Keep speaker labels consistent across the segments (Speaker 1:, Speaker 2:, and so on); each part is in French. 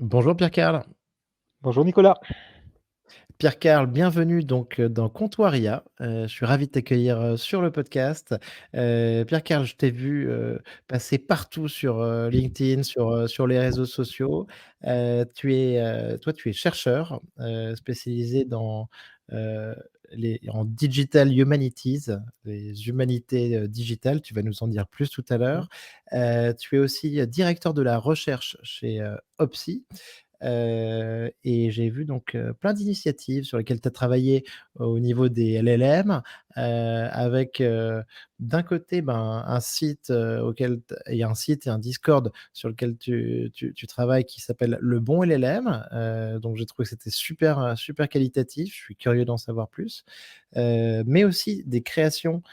Speaker 1: Bonjour Pierre-Carl.
Speaker 2: Bonjour Nicolas.
Speaker 1: Pierre-Carl, bienvenue donc dans Comptoir IA. Je suis ravi de t'accueillir sur le podcast. Pierre-Carl, je t'ai vu passer partout sur LinkedIn, sur les réseaux sociaux. Toi, tu es chercheur spécialisé euh, en Digital Humanities, les humanités digitales. Tu vas nous en dire plus tout à
Speaker 2: Mm.
Speaker 1: l'heure. Tu es aussi directeur de la recherche chez OPSI. Et j'ai vu donc plein d'initiatives sur lesquelles tu as travaillé au niveau des LLM, avec d'un côté un site et un site et un Discord sur lequel tu travailles qui s'appelle Le Bon LLM. Donc j'ai trouvé que c'était super, super qualitatif. Je suis curieux d'en savoir plus. Mais aussi des créations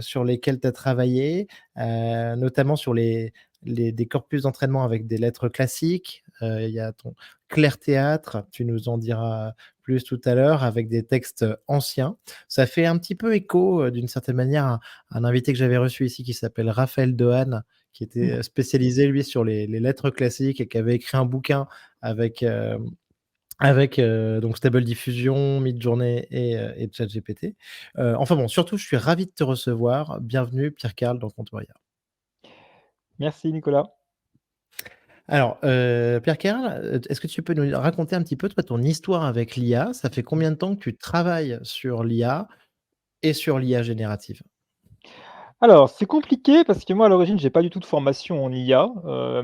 Speaker 1: sur lesquelles tu as travaillé, notamment sur des corpus d'entraînement avec des lettres classiques. Il y a ton Clair Théâtre, tu nous en diras plus tout à l'heure, avec des textes anciens. Ça fait un petit peu écho, d'une certaine manière, à un invité que j'avais reçu ici qui s'appelle Raphaël Dehaene, qui était spécialisé, lui, sur les lettres classiques et qui avait écrit un bouquin avec, donc Stable Diffusion, Midjourney et ChatGPT. Enfin bon, surtout, je suis ravi de te recevoir. Bienvenue, Pierre-Carl, dans Comptoir IA.
Speaker 2: Merci Nicolas.
Speaker 1: Alors, Pierre-Carl, est-ce que tu peux nous raconter un petit peu, toi, ton histoire avec l'IA? Ça fait combien de temps que tu travailles sur l'IA et sur l'IA générative?
Speaker 2: Alors, c'est compliqué parce que moi, à l'origine, j'ai pas du tout de formation en IA.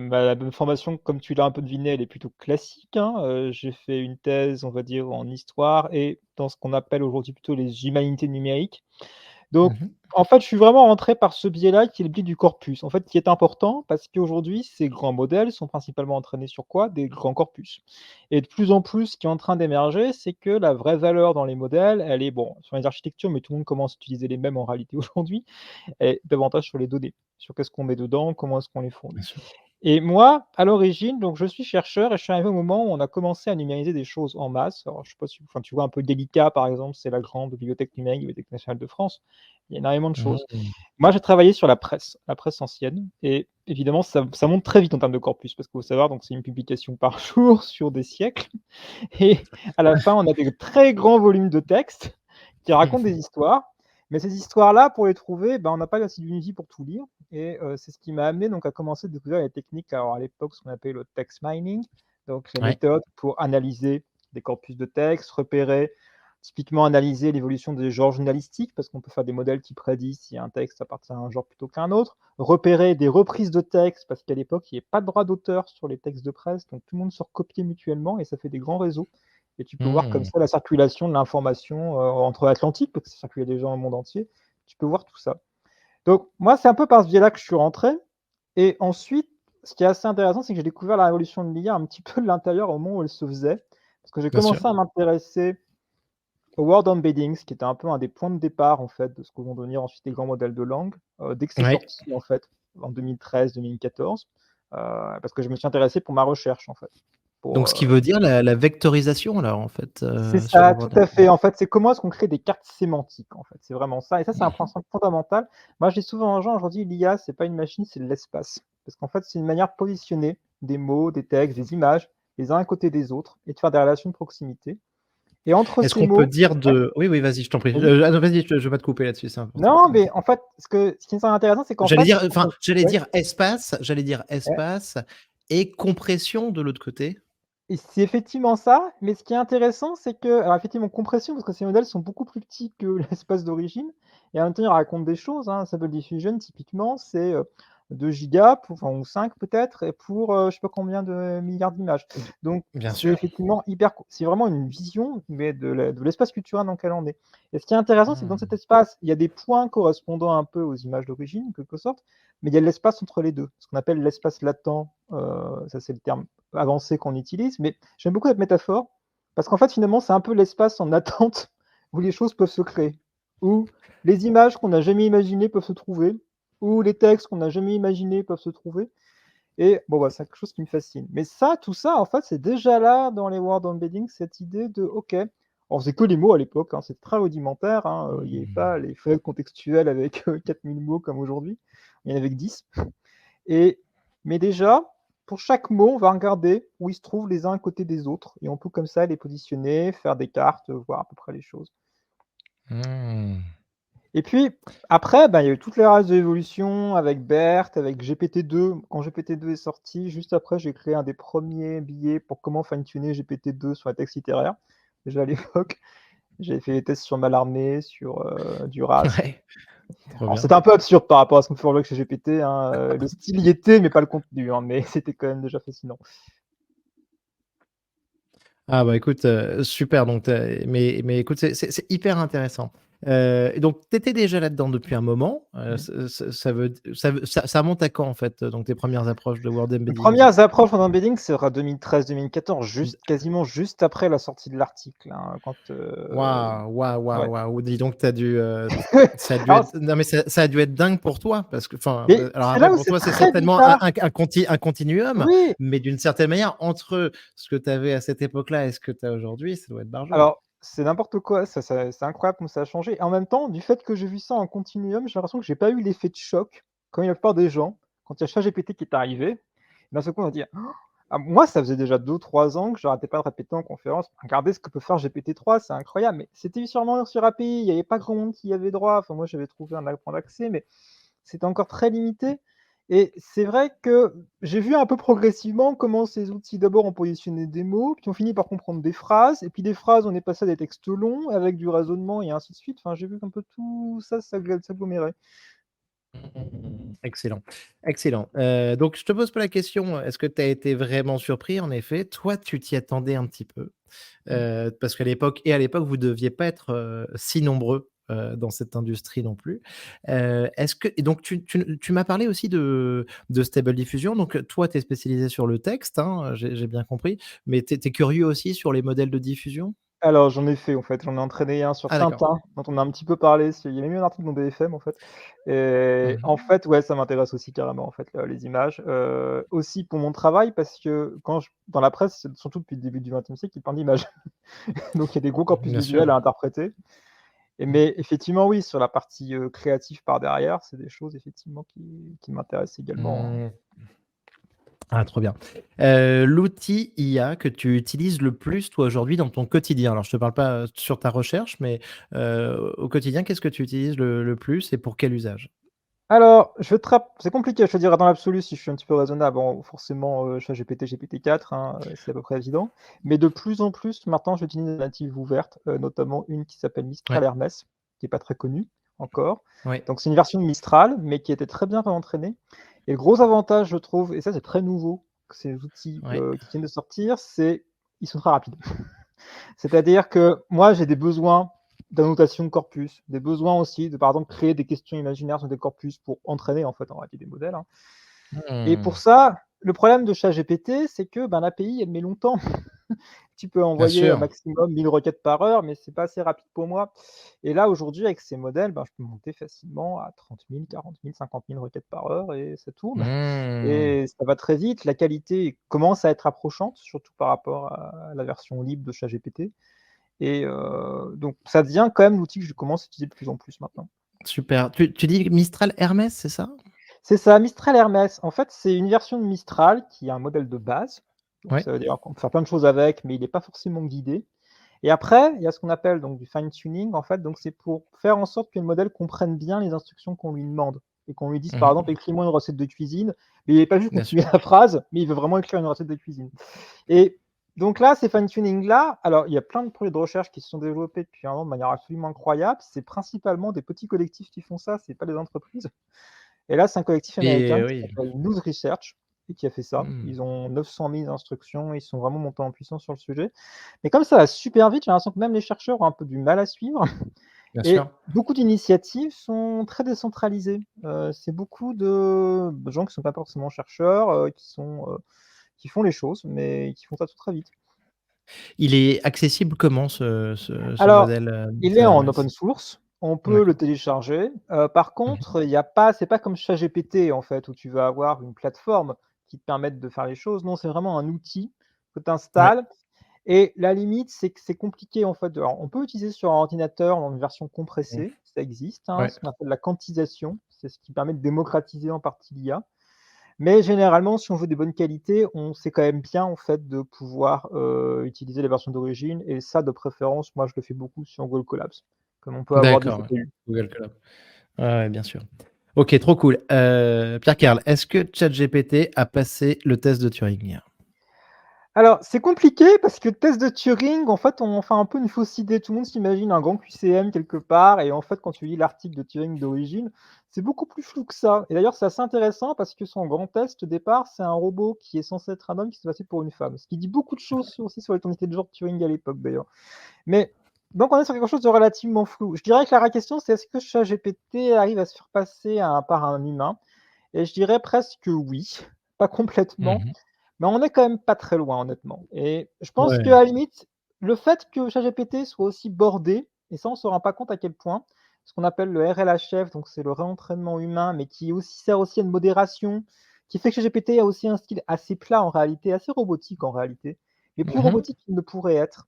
Speaker 2: Ma formation, comme tu l'as un peu deviné, elle est plutôt classique, hein. J'ai fait une thèse, on va dire, en histoire et dans ce qu'on appelle aujourd'hui plutôt les humanités numériques. Donc,
Speaker 1: Mmh.
Speaker 2: en fait, je suis vraiment rentré par ce biais-là, qui est le biais du corpus. En fait, qui est important parce qu'aujourd'hui, ces grands modèles sont principalement entraînés sur quoi? Des grands corpus. Et de plus en plus, ce qui est en train d'émerger, c'est que la vraie valeur dans les modèles, elle est, bon, sur les architectures, mais tout le monde commence à utiliser les mêmes en réalité aujourd'hui, et davantage sur les données, sur qu'est-ce qu'on met dedans, comment est-ce qu'on les
Speaker 1: Bien
Speaker 2: fournit.
Speaker 1: sûr.
Speaker 2: Et moi, à l'origine, donc je suis chercheur et je suis arrivé au moment où on a commencé à numériser des choses en masse. Alors, je sais pas si, enfin, tu vois un peu Delica, par exemple, c'est la grande bibliothèque numérique, Bibliothèque nationale de France. Il y a énormément de choses.
Speaker 1: Mmh.
Speaker 2: Moi, j'ai travaillé sur la presse ancienne, et évidemment, ça monte très vite en termes de corpus, parce qu'il faut savoir, donc c'est une publication par jour sur des siècles, et à la fin, on a des très grands volumes de texte qui racontent des histoires. Mais ces histoires-là, pour les trouver, ben, on n'a pas assez d'unity pour tout lire. Et c'est ce qui m'a amené donc à commencer à découvrir les techniques, alors à l'époque, ce qu'on appelait le text mining, donc les
Speaker 1: Ouais.
Speaker 2: méthodes pour analyser des corpus de texte, repérer, typiquement analyser l'évolution des genres journalistiques, parce qu'on peut faire des modèles qui prédisent si un texte appartient à un genre plutôt qu'à un autre, repérer des reprises de texte, parce qu'à l'époque, il n'y avait pas de droit d'auteur sur les textes de presse, donc tout le monde se recopiait mutuellement, et ça fait des grands réseaux. Et tu peux voir comme
Speaker 1: Mmh.
Speaker 2: ça la circulation de l'information entre l'Atlantique, parce que ça circulait déjà dans le monde entier. Tu peux voir tout ça. Donc, moi, c'est un peu par ce biais-là que je suis rentré. Et ensuite, ce qui est assez intéressant, c'est que j'ai découvert la révolution de l'IA un petit peu de l'intérieur au moment où elle se faisait. Parce que j'ai
Speaker 1: Bien sûr.
Speaker 2: commencé à m'intéresser au word embeddings, qui était un peu un des points de départ, en fait, de ce que vont devenir ensuite les grands modèles de langue, dès que c'est
Speaker 1: Ouais.
Speaker 2: sorti, en fait, en 2013-2014, parce que je me suis intéressé pour ma recherche, en fait.
Speaker 1: Donc
Speaker 2: Pour,
Speaker 1: ce qui veut dire la vectorisation alors, en fait,
Speaker 2: C'est
Speaker 1: sur le
Speaker 2: ça, tout
Speaker 1: word.
Speaker 2: à fait. En fait, c'est comment est-ce qu'on crée des cartes sémantiques, en fait. C'est vraiment ça. Et ça, c'est un
Speaker 1: Mmh.
Speaker 2: principe fondamental. Moi, je dis souvent aux gens, aujourd'hui, l'IA, c'est pas une machine, c'est de l'espace. Parce qu'en fait, c'est une manière de positionner des mots, des textes, des images, les uns à côté des autres, et de faire des relations de proximité. Et entre
Speaker 1: Est-ce
Speaker 2: ces
Speaker 1: qu'on peut
Speaker 2: mots,
Speaker 1: dire
Speaker 2: ouais,
Speaker 1: de oui, oui, vas-y, je t'en prie.
Speaker 2: vas-y.
Speaker 1: Ah non, vas-y, je vais pas te couper là-dessus, c'est important.
Speaker 2: Non,
Speaker 1: Vas-y.
Speaker 2: mais en fait, ce qui est intéressant, c'est qu'en fait, ouais,
Speaker 1: J'allais dire
Speaker 2: ouais.
Speaker 1: espace et compression de l'autre côté.
Speaker 2: Et c'est effectivement ça, mais ce qui est intéressant, c'est que, alors effectivement, compression, parce que ces modèles sont beaucoup plus petits que l'espace d'origine, et en même temps, ils racontent des choses, hein. Stable Diffusion, typiquement, c'est 2 gigas, enfin, ou 5 peut-être, et pour je sais pas combien de milliards d'images. Donc,
Speaker 1: Bien
Speaker 2: c'est
Speaker 1: sûr.
Speaker 2: effectivement c'est vraiment une vision, mais de l'espace culturel dans lequel on est. Et ce qui est intéressant, c'est que dans cet
Speaker 1: Mmh.
Speaker 2: espace, il y a des points correspondant un peu aux images d'origine, en quelque sorte, mais il y a de l'espace entre les deux, ce qu'on appelle l'espace latent, ça c'est le terme avancée qu'on utilise, mais j'aime beaucoup cette métaphore parce qu'en fait, finalement, c'est un peu l'espace en attente où les choses peuvent se créer, où les images qu'on n'a jamais imaginées peuvent se trouver, où les textes qu'on n'a jamais imaginés peuvent se trouver. Et bon, bah, c'est quelque chose qui me fascine. Mais ça, tout ça, en fait, c'est déjà là dans les word embeddings, cette idée de OK. On faisait que les mots à l'époque, hein, c'est très rudimentaire, hein, il n'y avait pas
Speaker 1: Mmh.
Speaker 2: les feuilles contextuelles avec 4000 mots comme aujourd'hui, il y en avait que 10. Et, mais déjà, pour chaque mot, on va regarder où ils se trouvent les uns à côté des autres et on peut comme ça les positionner, faire des cartes, voir à peu près les choses.
Speaker 1: Mmh.
Speaker 2: Et puis après, bah, il y a eu toutes les races de l'évolution avec BERT, avec GPT-2. Quand GPT-2 est sorti, juste après, j'ai créé un des premiers billets pour comment fine-tuner GPT-2 sur les textes littéraires. Déjà à l'époque, j'avais fait des tests sur Mallarmé, sur, Duras.
Speaker 1: Ouais, trop
Speaker 2: Alors
Speaker 1: bien.
Speaker 2: c'était un peu absurde par rapport à ce qu'on fait aujourd'hui avec ChatGPT, hein, le style y était, mais pas le contenu, hein, mais c'était quand même déjà fascinant.
Speaker 1: Ah bah, écoute, super donc mais écoute, c'est hyper intéressant. Et donc tu étais déjà là-dedans depuis un moment,
Speaker 2: Mmh.
Speaker 1: ça remonte à quand en fait, donc tes premières approches de world
Speaker 2: Les
Speaker 1: embedding?
Speaker 2: premières approches en embedding, ça sera 2013-2014,
Speaker 1: Mmh.
Speaker 2: juste quasiment juste après la sortie de l'article, hein, quand,
Speaker 1: Waouh, waouh, waouh,
Speaker 2: ouais.
Speaker 1: waouh! Dis donc tu as dû, ça a dû
Speaker 2: Alors
Speaker 1: être non mais ça a dû être dingue pour toi parce que enfin,
Speaker 2: mais
Speaker 1: alors
Speaker 2: c'est
Speaker 1: après
Speaker 2: là où
Speaker 1: pour
Speaker 2: c'est
Speaker 1: toi c'est
Speaker 2: très
Speaker 1: certainement
Speaker 2: bizarre.
Speaker 1: un continuum,
Speaker 2: Oui,
Speaker 1: mais d'une certaine manière entre ce que tu avais à cette époque-là et ce que tu as aujourd'hui, ça doit être barjot.
Speaker 2: alors c'est n'importe quoi, ça c'est incroyable comme ça a changé et en même temps, du fait que j'ai vu ça en continuum, j'ai l'impression que j'ai pas eu l'effet de choc, comme la plupart des gens, quand il y a ChatGPT qui est arrivé, d'un seul coup on va dire: «Ah moi ça faisait déjà 2 ou 3 ans que j'arrêtais pas de répéter en conférence: "Regardez ce que peut faire GPT-3, c'est incroyable"», mais c'était sûrement sur API, il y avait pas grand monde qui y avait droit, enfin moi j'avais trouvé un point d'accès, mais c'était encore très limité et c'est vrai que j'ai vu un peu progressivement comment ces outils d'abord ont positionné des mots, puis ont fini par comprendre des phrases et puis des phrases, on est passé à des textes longs avec du raisonnement et ainsi de suite. Enfin, j'ai vu qu'un peu tout ça s'agglomérait.
Speaker 1: Excellent, excellent. Donc je te pose pas la question, est-ce que tu as été vraiment surpris? En effet, toi, tu t'y attendais un petit peu,
Speaker 2: Mmh.
Speaker 1: parce à l'époque, vous deviez pas être, si nombreux, dans cette industrie non plus. Est-ce que et donc tu m'as parlé aussi de Stable Diffusion, donc toi, tu es spécialisé sur le texte, hein, j'ai bien compris, mais tu es curieux aussi sur les modèles de diffusion?
Speaker 2: Alors j'en ai fait en fait, j'en ai entraîné un sur
Speaker 1: Ah d'accord.
Speaker 2: Tintin, dont on a un petit peu parlé, il y a même eu un article dans BFM en fait et en
Speaker 1: Mmh.
Speaker 2: fait, ouais, ça m'intéresse aussi carrément en fait, les images, aussi pour mon travail parce que quand je dans la presse, surtout depuis le début du XXe siècle, il parle d'images. Donc il y a des gros corpus
Speaker 1: Bien
Speaker 2: visuels
Speaker 1: sûr.
Speaker 2: à interpréter et
Speaker 1: Mmh.
Speaker 2: mais effectivement oui, sur la partie, créative par derrière, c'est des choses effectivement qui m'intéressent également, hein.
Speaker 1: Mmh. Ah trop bien. L'outil IA que tu utilises le plus toi aujourd'hui dans ton quotidien? Alors je te parle pas, sur ta recherche, mais, au quotidien, qu'est-ce que tu utilises le plus et pour quel usage?
Speaker 2: Alors, je te rap c'est compliqué, je te dirais dans l'absolu si je suis un petit peu raisonnable, bon forcément, ChatGPT, GPT-4, hein, c'est à peu près évident. Mais de plus en plus maintenant j'utilise des natives ouvertes, notamment une qui s'appelle Mistral
Speaker 1: Ouais,
Speaker 2: Hermès, qui est pas très connue encore.
Speaker 1: ouais.
Speaker 2: Donc c'est une version de Mistral, mais qui était très bien réentraînée et le gros avantage je trouve et ça c'est très nouveau, que ces outils,
Speaker 1: Ouais.
Speaker 2: qui viennent de sortir, c'est ils sont très rapides. C'est-à-dire que moi, j'ai des besoins d'annotation de corpus, des besoins aussi de, par exemple, créer des questions imaginaires sur des corpus pour entraîner, en fait, en réalité, des modèles, hein. Et
Speaker 1: Mmh.
Speaker 2: pour ça, le problème de ChatGPT, c'est que, ben, l'API, elle met longtemps. Tu peux
Speaker 1: Bien
Speaker 2: envoyer un
Speaker 1: sûr.
Speaker 2: maximum 1000 requêtes par heure, mais c'est pas assez rapide pour moi. Et là, aujourd'hui, avec ces modèles, ben, je peux monter facilement à 30 000, 40 000, 50 000 requêtes par heure et ça tourne.
Speaker 1: Mmh.
Speaker 2: Et ça va très vite. La qualité commence à être approchante, surtout par rapport à la version libre de ChatGPT. Et donc ça devient quand même l'outil que je commence à utiliser de plus en plus maintenant.
Speaker 1: Super. Tu dis Mistral Hermès, c'est ça?
Speaker 2: C'est ça, Mistral Hermès. En fait, c'est une version de Mistral qui est un modèle de base. Donc
Speaker 1: Ouais.
Speaker 2: ça veut dire qu'on peut faire plein de choses avec, mais il n'est pas forcément guidé. Et après, il y a ce qu'on appelle donc du fine tuning en fait, donc c'est pour faire en sorte que le modèle comprenne bien les instructions qu'on lui demande et qu'on lui dise par exemple:
Speaker 1: Mmh.
Speaker 2: «Écris-moi une recette de cuisine», mais il n'avait pas vu
Speaker 1: Bien
Speaker 2: continuer
Speaker 1: sûr.
Speaker 2: la phrase, mais il veut vraiment écrire une recette de cuisine. Et donc là, ces fine tuning là, alors il y a plein de projets de recherche qui se sont développés depuis un an de manière absolument incroyable. C'est principalement des petits collectifs qui font ça, c'est pas des entreprises. Et là, c'est un collectif américain
Speaker 1: Et
Speaker 2: qui
Speaker 1: oui.
Speaker 2: s'appelle News Research et qui a fait ça.
Speaker 1: Mmh.
Speaker 2: Ils ont 900 000 instructions, ils sont vraiment montés en puissance sur le sujet. Mais comme ça va super vite, j'ai l'impression que même les chercheurs ont un peu du mal à suivre
Speaker 1: Bien sûr.
Speaker 2: et beaucoup d'initiatives sont très décentralisées. C'est beaucoup de gens qui sont pas forcément chercheurs, qui font les choses, mais qui font ça tout très vite.
Speaker 1: Il est accessible comment ce
Speaker 2: Alors,
Speaker 1: modèle,
Speaker 2: il est
Speaker 1: Mistral
Speaker 2: en
Speaker 1: Hermès?
Speaker 2: open source, on peut le
Speaker 1: D'accord.
Speaker 2: télécharger. Par
Speaker 1: Mmh.
Speaker 2: contre, il y a pas c'est pas comme ChatGPT en fait, où tu vas avoir une plateforme qui te permette de faire les choses. Non, c'est vraiment un outil que tu
Speaker 1: Ouais.
Speaker 2: installes et la limite, c'est que c'est compliqué en fait alors on peut utiliser sur un ordinateur dans une version
Speaker 1: Mmh.
Speaker 2: compressée, ça existe, hein,
Speaker 1: Ouais.
Speaker 2: ce qu'on appelle la quantisation, c'est ce qui permet de démocratiser en partie l'IA. Mais généralement, si on veut des bonnes qualités, on c'est quand même bien, en fait, de pouvoir, utiliser les versions d'origine et ça, de préférence, moi, je le fais beaucoup sur Google Colabs, comme on peut avoir des
Speaker 1: D'accord, ouais.
Speaker 2: CPU.
Speaker 1: Google Colab. Ouais, ouais, bien sûr. OK, trop cool. Pierre Karl, est-ce que ChatGPT a passé le test de Turing?
Speaker 2: Alors, c'est compliqué parce que test de Turing, en fait, on fait un peu une fausse idée. Tout le monde s'imagine un grand QCM quelque part et en fait, quand tu lis l'article de Turing d'origine, c'est beaucoup plus flou que ça. Et d'ailleurs, c'est assez intéressant parce que son grand test, au départ, c'est un robot qui est censé être un homme qui s'est passé pour une femme. Ce qui dit beaucoup de choses aussi sur l'étendue de genre de Turing à l'époque, d'ailleurs. Mais donc on est sur quelque chose de relativement flou. Je dirais que la vraie question, c'est est-ce que ChatGPT arrive à se faire passer par un humain? Et je dirais presque oui, pas complètement,
Speaker 1: Mmh.
Speaker 2: mais on est quand même pas très loin honnêtement. Et je pense
Speaker 1: Ouais,
Speaker 2: qu'à la limite, le fait que ChatGPT soit aussi bordé, et ça on se rend pas compte à quel point, ce qu'on appelle le RLHF, donc c'est le réentraînement humain, mais qui aussi sert aussi à une modération, qui fait que ChatGPT a aussi un style assez plat en réalité, assez robotique en réalité, mais plus
Speaker 1: mmh.
Speaker 2: robotique qu'il ne pourrait être.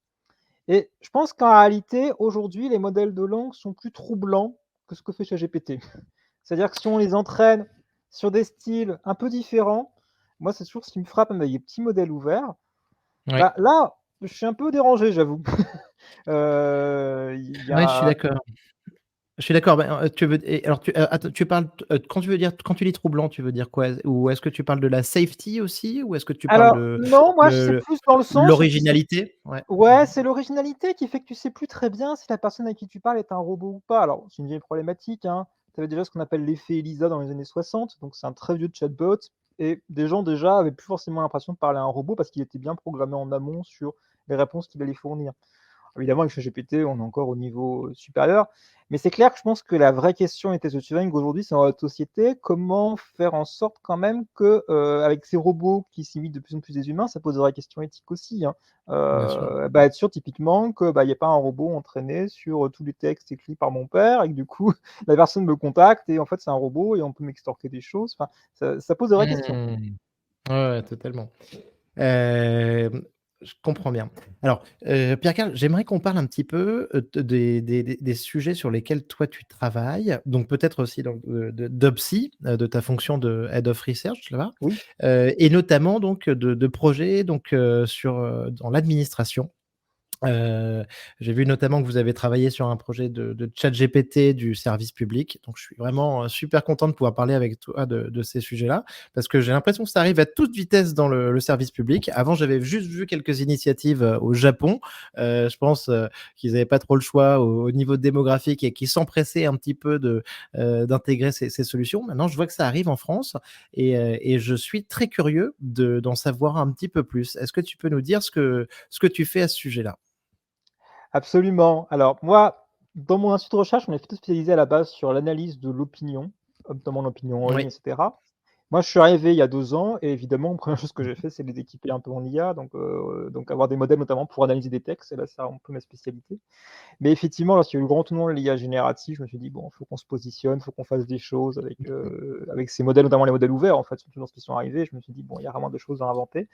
Speaker 2: Et je pense qu'en réalité, aujourd'hui, les modèles de langue sont plus troublants que ce que fait ChatGPT. C'est-à-dire que si on les entraîne sur des styles un peu différents, moi, c'est toujours ce qui me frappe même avec des petits modèles ouverts,
Speaker 1: Ouais.
Speaker 2: bah, là, je suis un peu dérangé, j'avoue. Il y
Speaker 1: Ouais, je suis
Speaker 2: a
Speaker 1: d'accord. Je suis d'accord, ben, tu veux et alors attends, tu parles quand tu veux dire quand tu dis troublant, tu veux dire quoi? Ou est-ce que tu parles de la safety aussi? Ou est-ce que tu parles
Speaker 2: alors
Speaker 1: de
Speaker 2: non, moi, c'est
Speaker 1: le
Speaker 2: plus dans le sens où tu sais
Speaker 1: l'originalité? Ouais.
Speaker 2: ouais,
Speaker 1: Mmh.
Speaker 2: c'est l'originalité qui fait que tu sais plus très bien si la personne à qui tu parles est un robot ou pas. Alors, c'est une vieille problématique, hein. Tu avais déjà ce qu'on appelle l'effet Elisa dans les années 60, donc c'est un très vieux chatbot et des gens déjà avaient plus forcément l'impression de parler à un robot parce qu'il était bien programmé en amont sur les réponses qu'il allait fournir. Évidemment, avec ChatGPT, on est encore au niveau, supérieur. Mais c'est clair que je pense que la vraie question était de Turing aujourd'hui, c'est dans notre société, comment faire en sorte quand même que, avec ces robots qui s'imitent de plus en plus des humains, ça pose de vraies questions éthiques aussi, hein.
Speaker 1: Bien sûr.
Speaker 2: Bah, être sûr typiquement que, bah, il y ait pas un robot entraîné sur, tous les textes écrits par mon père et que du coup, la personne me contacte et en fait, c'est un robot et on peut m'extorquer des choses. Enfin, ça pose de vraies questions.
Speaker 1: Mmh. Ouais, ouais, totalement. Hem, je comprends bien. Alors, Pierre Karl, j'aimerais qu'on parle un petit peu, de des sujets sur lesquels toi tu travailles, donc peut-être aussi donc de d'Obsi, de ta fonction de Head of Research là-bas,
Speaker 2: Oui.
Speaker 1: et notamment donc de projets donc sur, dans l'administration. J'ai vu notamment que vous avez travaillé sur un projet de ChatGPT du service public, donc je suis vraiment, super content de pouvoir parler avec toi de ces sujets-là, parce que j'ai l'impression que ça arrive à toute vitesse dans le service public. Avant, j'avais juste vu quelques initiatives, au Japon, je pense, qu'ils avaient pas trop le choix au niveau démographique et qu'ils s'empressaient un petit peu d'intégrer ces solutions. Maintenant, je vois que ça arrive en France et je suis très curieux d'en savoir un petit peu plus. Est-ce que tu peux nous dire ce que tu fais à ce sujet-là?
Speaker 2: Absolument. Alors moi, dans mon institut de recherche, on est plutôt spécialisé à la base sur l'analyse de l'opinion, notamment l'opinion en ligne,
Speaker 1: Oui.
Speaker 2: et cetera. Moi, je suis arrivé il y a 2 ans et évidemment, première chose que j'ai fait, c'est les équiper un peu en IA, donc avoir des modèles notamment pour analyser des textes et là, c'est un peu ma spécialité. Mais effectivement, lorsqu'il y a eu le grand tournant de l'IA générative, je me suis dit: «Bon, il faut qu'on se positionne, il faut qu'on fasse des choses avec ces modèles», notamment les modèles ouverts, en fait, surtout lorsqu'ils sont arrivés. Je me suis dit: «Bon, il y a vraiment des choses à inventer»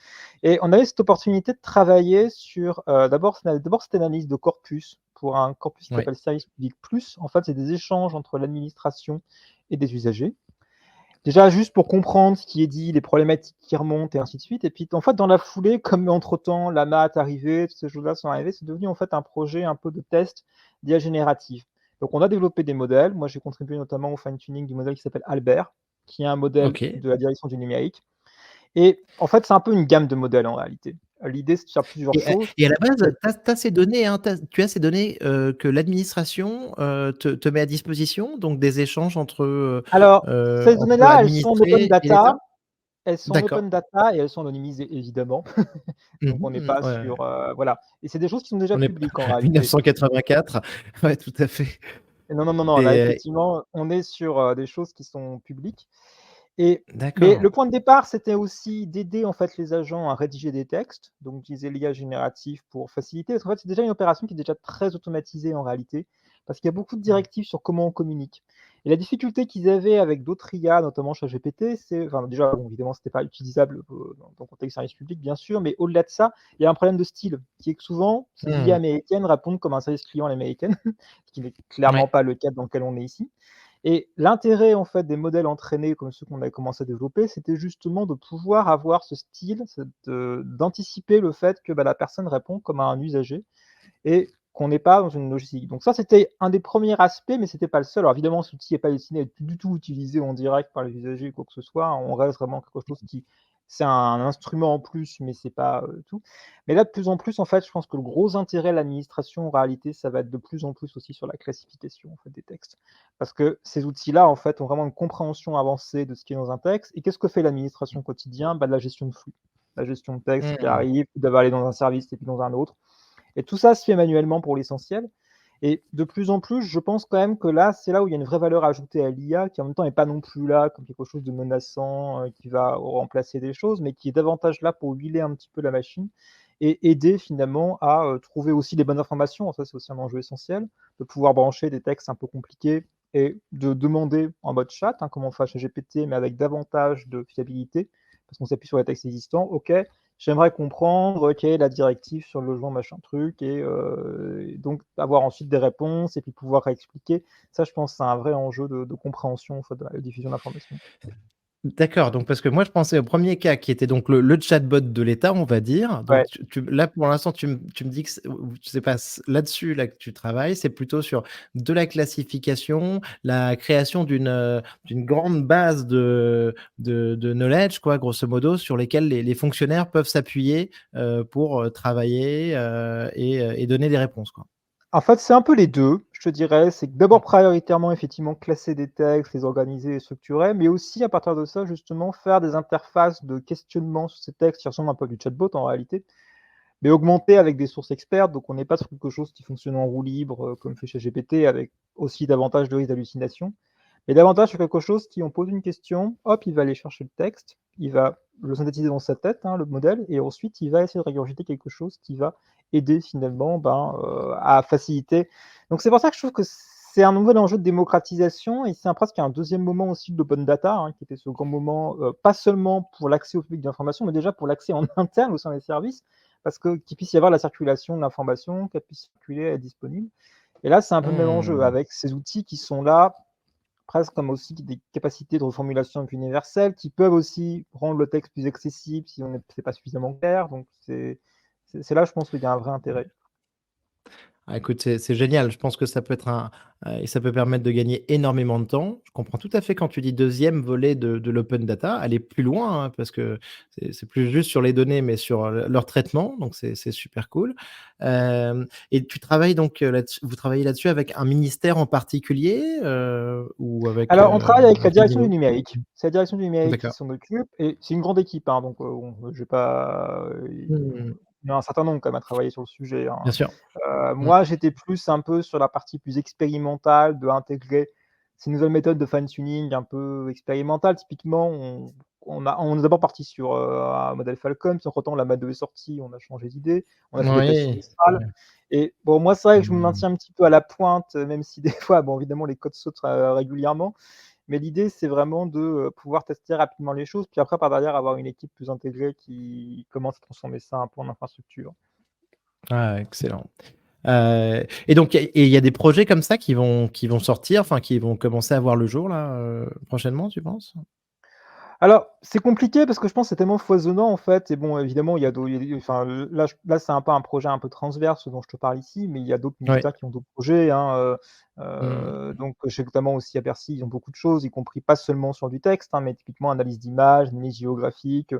Speaker 2: et on avait cette opportunité de travailler sur, d'abord cette analyse de corpus pour un corpus qui
Speaker 1: Oui.
Speaker 2: s'appelle Service Public Plus. En fait, c'est des échanges entre l'administration et des usagers. Déjà, juste pour comprendre ce qui est dit, les problématiques qui remontent et ainsi de suite et puis, en fait, dans la foulée, comme entre-temps la maths arrivait, toutes ces choses-là sont arrivées, c'est devenu, en fait, un projet un peu de test d'IA générative. Donc on a développé des modèles. Moi, j'ai contribué notamment au fine tuning du modèle qui s'appelle Albert, qui est un modèle
Speaker 1: OK.
Speaker 2: de la direction du numérique et en fait, c'est un peu une gamme de modèles en réalité. L'idée, c'est de faire plusieurs choses.
Speaker 1: Et à la base, tu as ces données, hein, tu as ces données, que l'administration, te met à disposition, donc des échanges
Speaker 2: Alors, ces
Speaker 1: entre
Speaker 2: données-là, elles sont en open
Speaker 1: administrés et l'État?
Speaker 2: data, elles sont en
Speaker 1: D'accord.
Speaker 2: open data et elles sont anonymisées évidemment. Donc on n'est
Speaker 1: Mmh.
Speaker 2: pas
Speaker 1: Ouais, ouais.
Speaker 2: sur, voilà et c'est des choses qui sont déjà
Speaker 1: On est pas
Speaker 2: publiques en réalité.
Speaker 1: 1984. Ouais, tout à fait.
Speaker 2: Et non, non, non, non, là
Speaker 1: Et
Speaker 2: effectivement, on est sur, des choses qui sont publiques et mais
Speaker 1: d'accord.
Speaker 2: le point de départ, c'était aussi d'aider en fait les agents à rédiger des textes, donc utiliser l'IA générative pour faciliter. Parce qu'en fait, c'est déjà une opération qui est déjà très automatisée en réalité, parce qu'il y a beaucoup de
Speaker 1: Mmh.
Speaker 2: directives sur comment on communique. Et la difficulté qu'ils avaient avec d'autres IA, notamment ChatGPT, c'est enfin déjà, bon, évidemment, c'était pas utilisable, dans le contexte service public, bien sûr, mais au-delà de ça, il y a un problème de style, qui est que souvent, ces IA
Speaker 1: Mmh.
Speaker 2: américaines répondent comme un service client à l'américaine, ce qui n'est clairement
Speaker 1: Ouais.
Speaker 2: pas le cas dans lequel on est ici. Et l'intérêt, en fait, des modèles entraînés comme ceux qu'on a commencé à développer, c'était justement de pouvoir avoir ce style, d'anticiper le fait que, bah, la personne répond comme à un usager et qu'on n'est pas dans une logistique. Donc ça, c'était un des premiers aspects, mais c'était pas le seul. Alors évidemment, cet outil n'est pas destiné à être du tout utilisé en direct par les usagers ou quoi que ce soit. On reste vraiment quelque chose qui c'est un instrument en plus, mais c'est pas, tout. Mais là, de plus en plus, en fait, je pense que le gros intérêt de l'administration, en réalité, ça va être de plus en plus aussi sur la classification, en fait, des textes. Parce que ces outils-là, en fait, ont vraiment une compréhension avancée de ce qui est dans un texte. Et qu'est-ce que fait l'administration au quotidien? Bah, de la gestion de flux. La gestion de texte qui
Speaker 1: Mmh.
Speaker 2: arrive, qui doivent aller dans un service et puis dans un autre. Et tout ça se fait manuellement pour l'essentiel. Et de plus en plus, je pense quand même que là, c'est là où il y a une vraie valeur ajoutée à l'IA, qui en même temps n'est pas non plus là comme quelque chose de menaçant, qui va remplacer des choses, mais qui est davantage là pour huiler un petit peu la machine et aider finalement à trouver aussi les bonnes informations. Ça, c'est aussi un enjeu essentiel, de pouvoir brancher des textes un peu compliqués et de demander en mode chat, hein, comme on fait chez GPT, mais avec davantage de fiabilité, parce qu'on s'appuie sur les textes existants. OK, j'aimerais comprendre quelle est la directive sur le logement machin truc et donc avoir ensuite des réponses et puis pouvoir réexpliquer. Ça, je pense, c'est un vrai enjeu de compréhension en fait, de la diffusion d'informations.
Speaker 1: D'accord, donc parce que moi je pensais au premier cas qui était donc le chatbot de l'État, on va dire. Donc
Speaker 2: Ouais.
Speaker 1: tu là pour l'instant tu me dis que c'est pas là-dessus là que tu travailles, c'est plutôt sur de la classification, la création d'une grande base de knowledge quoi, grosso modo, sur lesquelles les fonctionnaires peuvent s'appuyer, pour, travailler, et donner des réponses quoi.
Speaker 2: En fait, c'est un peu les 2, je te dirais. C'est que
Speaker 1: Mmh.
Speaker 2: d'abord prioritairement effectivement classer des textes, les organiser, les structurer, mais aussi à partir de ça justement faire des interfaces de questionnement sur ces textes qui ressemblent un peu à du chatbot en réalité, mais augmenté avec des sources expertes. Donc on n'est pas sur quelque chose qui fonctionne en roue libre, comme fait chez GPT, avec aussi davantage de risques d'hallucination, mais davantage sur quelque chose qui on pose une question, hop, il va aller chercher le texte, il va le synthétiser dans sa tête, hein, le modèle, et ensuite il va essayer de régurgiter quelque chose qui va aider finalement, à faciliter. Donc c'est pour ça que je trouve que c'est un nouvel enjeu de démocratisation et c'est un presque un deuxième moment aussi de l'open data, hein, qui était ce grand moment, pas seulement pour l'accès au public d'information, mais déjà pour l'accès en interne au sein des services, parce que qu'il puisse y avoir la circulation de l'information, qu'elle puisse circuler, être disponible. Et là, c'est un peu le même enjeu
Speaker 1: Mmh.
Speaker 2: avec ces outils qui sont là, presque comme aussi des capacités de reformulation universelles, qui peuvent aussi rendre le texte plus accessible si on n'est c'est pas suffisamment clair. Donc c'est là, je pense qu'il y a un vrai intérêt.
Speaker 1: Ah écoute, c'est génial. Je pense que ça peut être et ça peut permettre de gagner énormément de temps. Je comprends tout à fait quand tu dis deuxième volet de l'open data, aller plus loin, hein, parce que c'est plus juste sur les données, mais sur, leur traitement, donc c'est super cool. Et tu travailles donc, là-dessus vous travaillez là-dessus avec un ministère en particulier, ou avec,
Speaker 2: Alors, on travaille avec
Speaker 1: à
Speaker 2: la
Speaker 1: quel
Speaker 2: direction du
Speaker 1: niveau?
Speaker 2: numérique. C'est la direction du numérique qui
Speaker 1: D'accord.
Speaker 2: s'en occupe et c'est une grande équipe, hein, donc je vais pas,
Speaker 1: Mmh.
Speaker 2: il y a un certain nombre quand même à travailler sur le sujet, hein.
Speaker 1: Bien sûr. Mmh.
Speaker 2: Moi, j'étais plus un peu sur la partie plus expérimentale, d'intégrer ces nouvelles méthodes de fine tuning un peu expérimentales. Typiquement, on est d'abord parti sur, un modèle Falcon, puis entre-temps la Mat 2 est sortie, on a changé d'idée, on a fait des tests sur
Speaker 1: Oui.
Speaker 2: Mistral
Speaker 1: Ouais.
Speaker 2: et bon, moi, c'est vrai que je me
Speaker 1: Mmh.
Speaker 2: maintiens un petit peu à la pointe, même si des fois, bon, évidemment, les codes sautent, régulièrement. Mais l'idée, c'est vraiment de, pouvoir tester rapidement les choses, puis après, par derrière, avoir une équipe plus intégrée qui commence à transformer ça un peu en infrastructure.
Speaker 1: Ah excellent. Et donc il y a des projets comme ça qui vont sortir, enfin qui vont commencer à voir le jour là, prochainement, tu penses?
Speaker 2: Alors, c'est compliqué parce que je pense que c'est tellement foisonnant en fait et bon évidemment il y a enfin, là c'est un peu un projet un peu transverse ce dont je te parle ici, mais il y a d'autres
Speaker 1: Ouais.
Speaker 2: ministères qui ont d'autres projets, hein,
Speaker 1: Mmh.
Speaker 2: donc je sais notamment aussi à Bercy, ils ont beaucoup de choses, y compris pas seulement sur du texte, hein, mais typiquement analyse d'images, analyse géographique,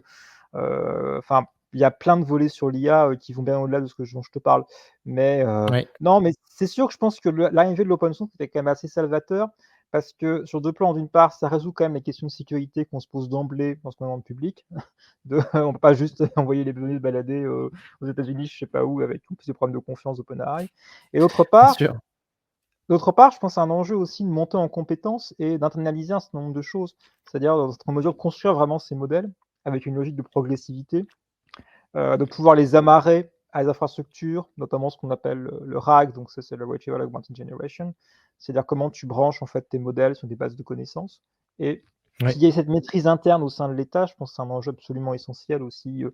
Speaker 2: enfin il y a plein de volets sur l'IA, qui vont bien au-delà de ce dont je te parle. Mais
Speaker 1: Ouais.
Speaker 2: non, mais c'est sûr que je pense que l'arrivée de l'open source était quand même assez salvateur parce que sur 2 plans, d'une part, ça résout quand même les questions de sécurité qu'on se pose d'emblée lorsqu'on est dans le public. On peut pas juste envoyer les données se balader, aux États-Unis, je sais pas où, avec en plus des problèmes de confiance d'OpenAI et
Speaker 1: Bien sûr.
Speaker 2: d'autre part, je pense à un enjeu aussi de monter en compétences et d'internaliser un certain nombre de choses. C'est-à-dire d'être en mesure de construire vraiment ces modèles avec une logique de progressivité, de pouvoir les amarrer à des infrastructures, notamment ce qu'on appelle le RAG, donc ça c'est le Retrieval Augmented Generation. C'est-à-dire comment tu branches en fait tes modèles sur des bases de connaissances et
Speaker 1: Ouais.
Speaker 2: qu'il y ait cette maîtrise interne au sein de l'État, je pense que c'est un enjeu absolument essentiel aussi,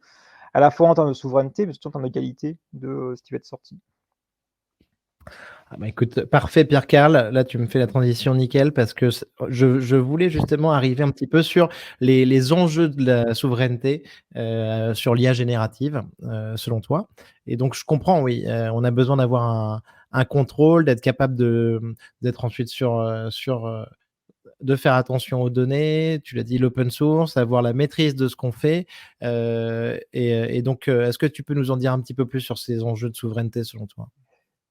Speaker 2: à la fois en termes de souveraineté, mais surtout en termes de qualité de, ce qui va être sorti.
Speaker 1: Ah bah, écoute, parfait Pierre-Carl, là tu me fais la transition nickel parce que je voulais justement arriver un petit peu sur les enjeux de la souveraineté, sur l'IA générative, selon toi et donc je comprends oui, on a besoin d'avoir un contrôle, d'être capable d'être ensuite de faire attention aux données, tu l'as dit l'open source, avoir la maîtrise de ce qu'on fait, et donc, est-ce que tu peux nous en dire un petit peu plus sur ces enjeux de souveraineté selon toi?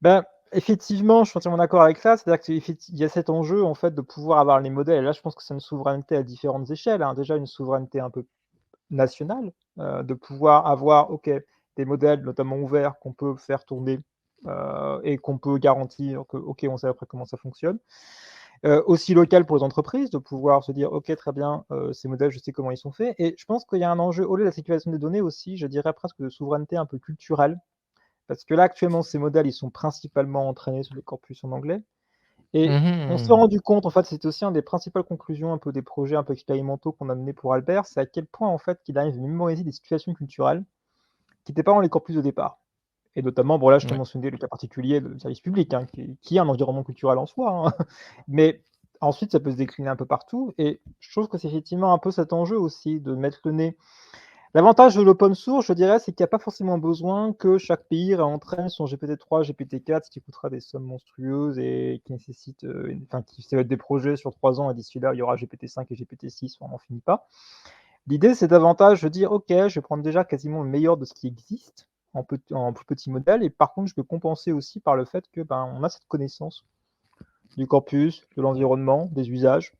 Speaker 2: Ben, effectivement, je suis entièrement d'accord avec ça. C'est-à-dire qu'il y a cet enjeu, en fait, de pouvoir avoir les modèles et là, je pense que c'est une souveraineté à différentes échelles, hein. Déjà une souveraineté un peu nationale, de pouvoir avoir, OK, des modèles notamment ouverts qu'on peut faire tourner, et qu'on peut garantir que, OK, on sait après comment ça fonctionne. Aussi local pour les entreprises, de pouvoir se dire: «OK, très bien, ces modèles, je sais comment ils sont faits» et je pense qu'il y a un enjeu au-delà de la sécurisation des données aussi, je dirais presque de souveraineté un peu culturelle. Parce que là, actuellement, ces modèles, ils sont principalement entraînés sur les corpus en anglais et on s'est
Speaker 1: Mmh.
Speaker 2: rendu compte, en fait, c'était aussi une des principales conclusions un peu des projets un peu expérimentaux qu'on a menés pour Albert, c'est à quel point, en fait, qu'il arrive à mémoriser des situations culturelles qui étaient pas dans les corpus de départ et notamment, bon, là, je t'ai
Speaker 1: Ouais.
Speaker 2: mentionné le cas particulier de service public, hein, qui est un environnement culturel en soi, hein. Mais ensuite, ça peut se décliner un peu partout et je trouve que c'est effectivement un peu cet enjeu aussi de mettre le nez. L'avantage de l'open source, je dirais, c'est qu'il y a pas forcément besoin que chaque pays réentraîne son GPT-3, GPT-4, ce qui coûtera des sommes monstrueuses et qui nécessite, enfin, qui ça va être des projets sur 3 ans et d'ici là, il y aura GPT-5 et GPT-6, on n'en finit pas. L'idée, c'est davantage de dire: «OK, je vais prendre déjà quasiment le meilleur de ce qui existe en plus petit modèle et par contre, je peux compenser aussi par le fait que, ben, on a cette connaissance du corpus, de l'environnement, des usages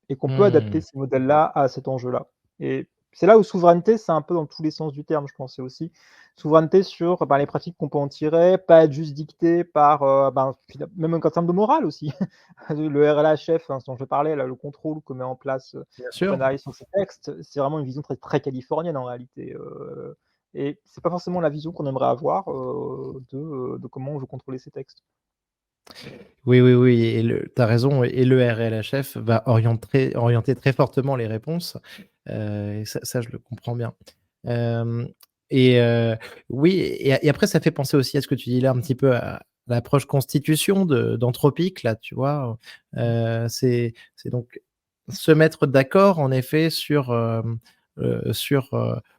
Speaker 2: et qu'on peut adapter
Speaker 1: Mmh.
Speaker 2: ces modèles-là à cet enjeu-là et c'est là où souveraineté, c'est un peu dans tous les sens du terme, je pense. C'est aussi souveraineté sur, ben, les pratiques qu'on peut en tirer, pas être juste dicté par, ben, même en termes de morale aussi. Le RLHF, hein, dont je parlais là, le contrôle que met en place,
Speaker 1: Bien sûr.
Speaker 2: OpenAI sur ces textes, c'est vraiment une vision très, très californienne en réalité, et c'est pas forcément la vision qu'on aimerait avoir, de comment on veut contrôler ces textes.
Speaker 1: Oui, oui, oui et tu as raison et le RLHF va orienter très fortement les réponses, et ça je le comprends bien. Hem et oui et après ça fait penser aussi à ce que tu dis là un petit peu à l'approche constitution d'Anthropic là, tu vois? C'est donc se mettre d'accord en effet sur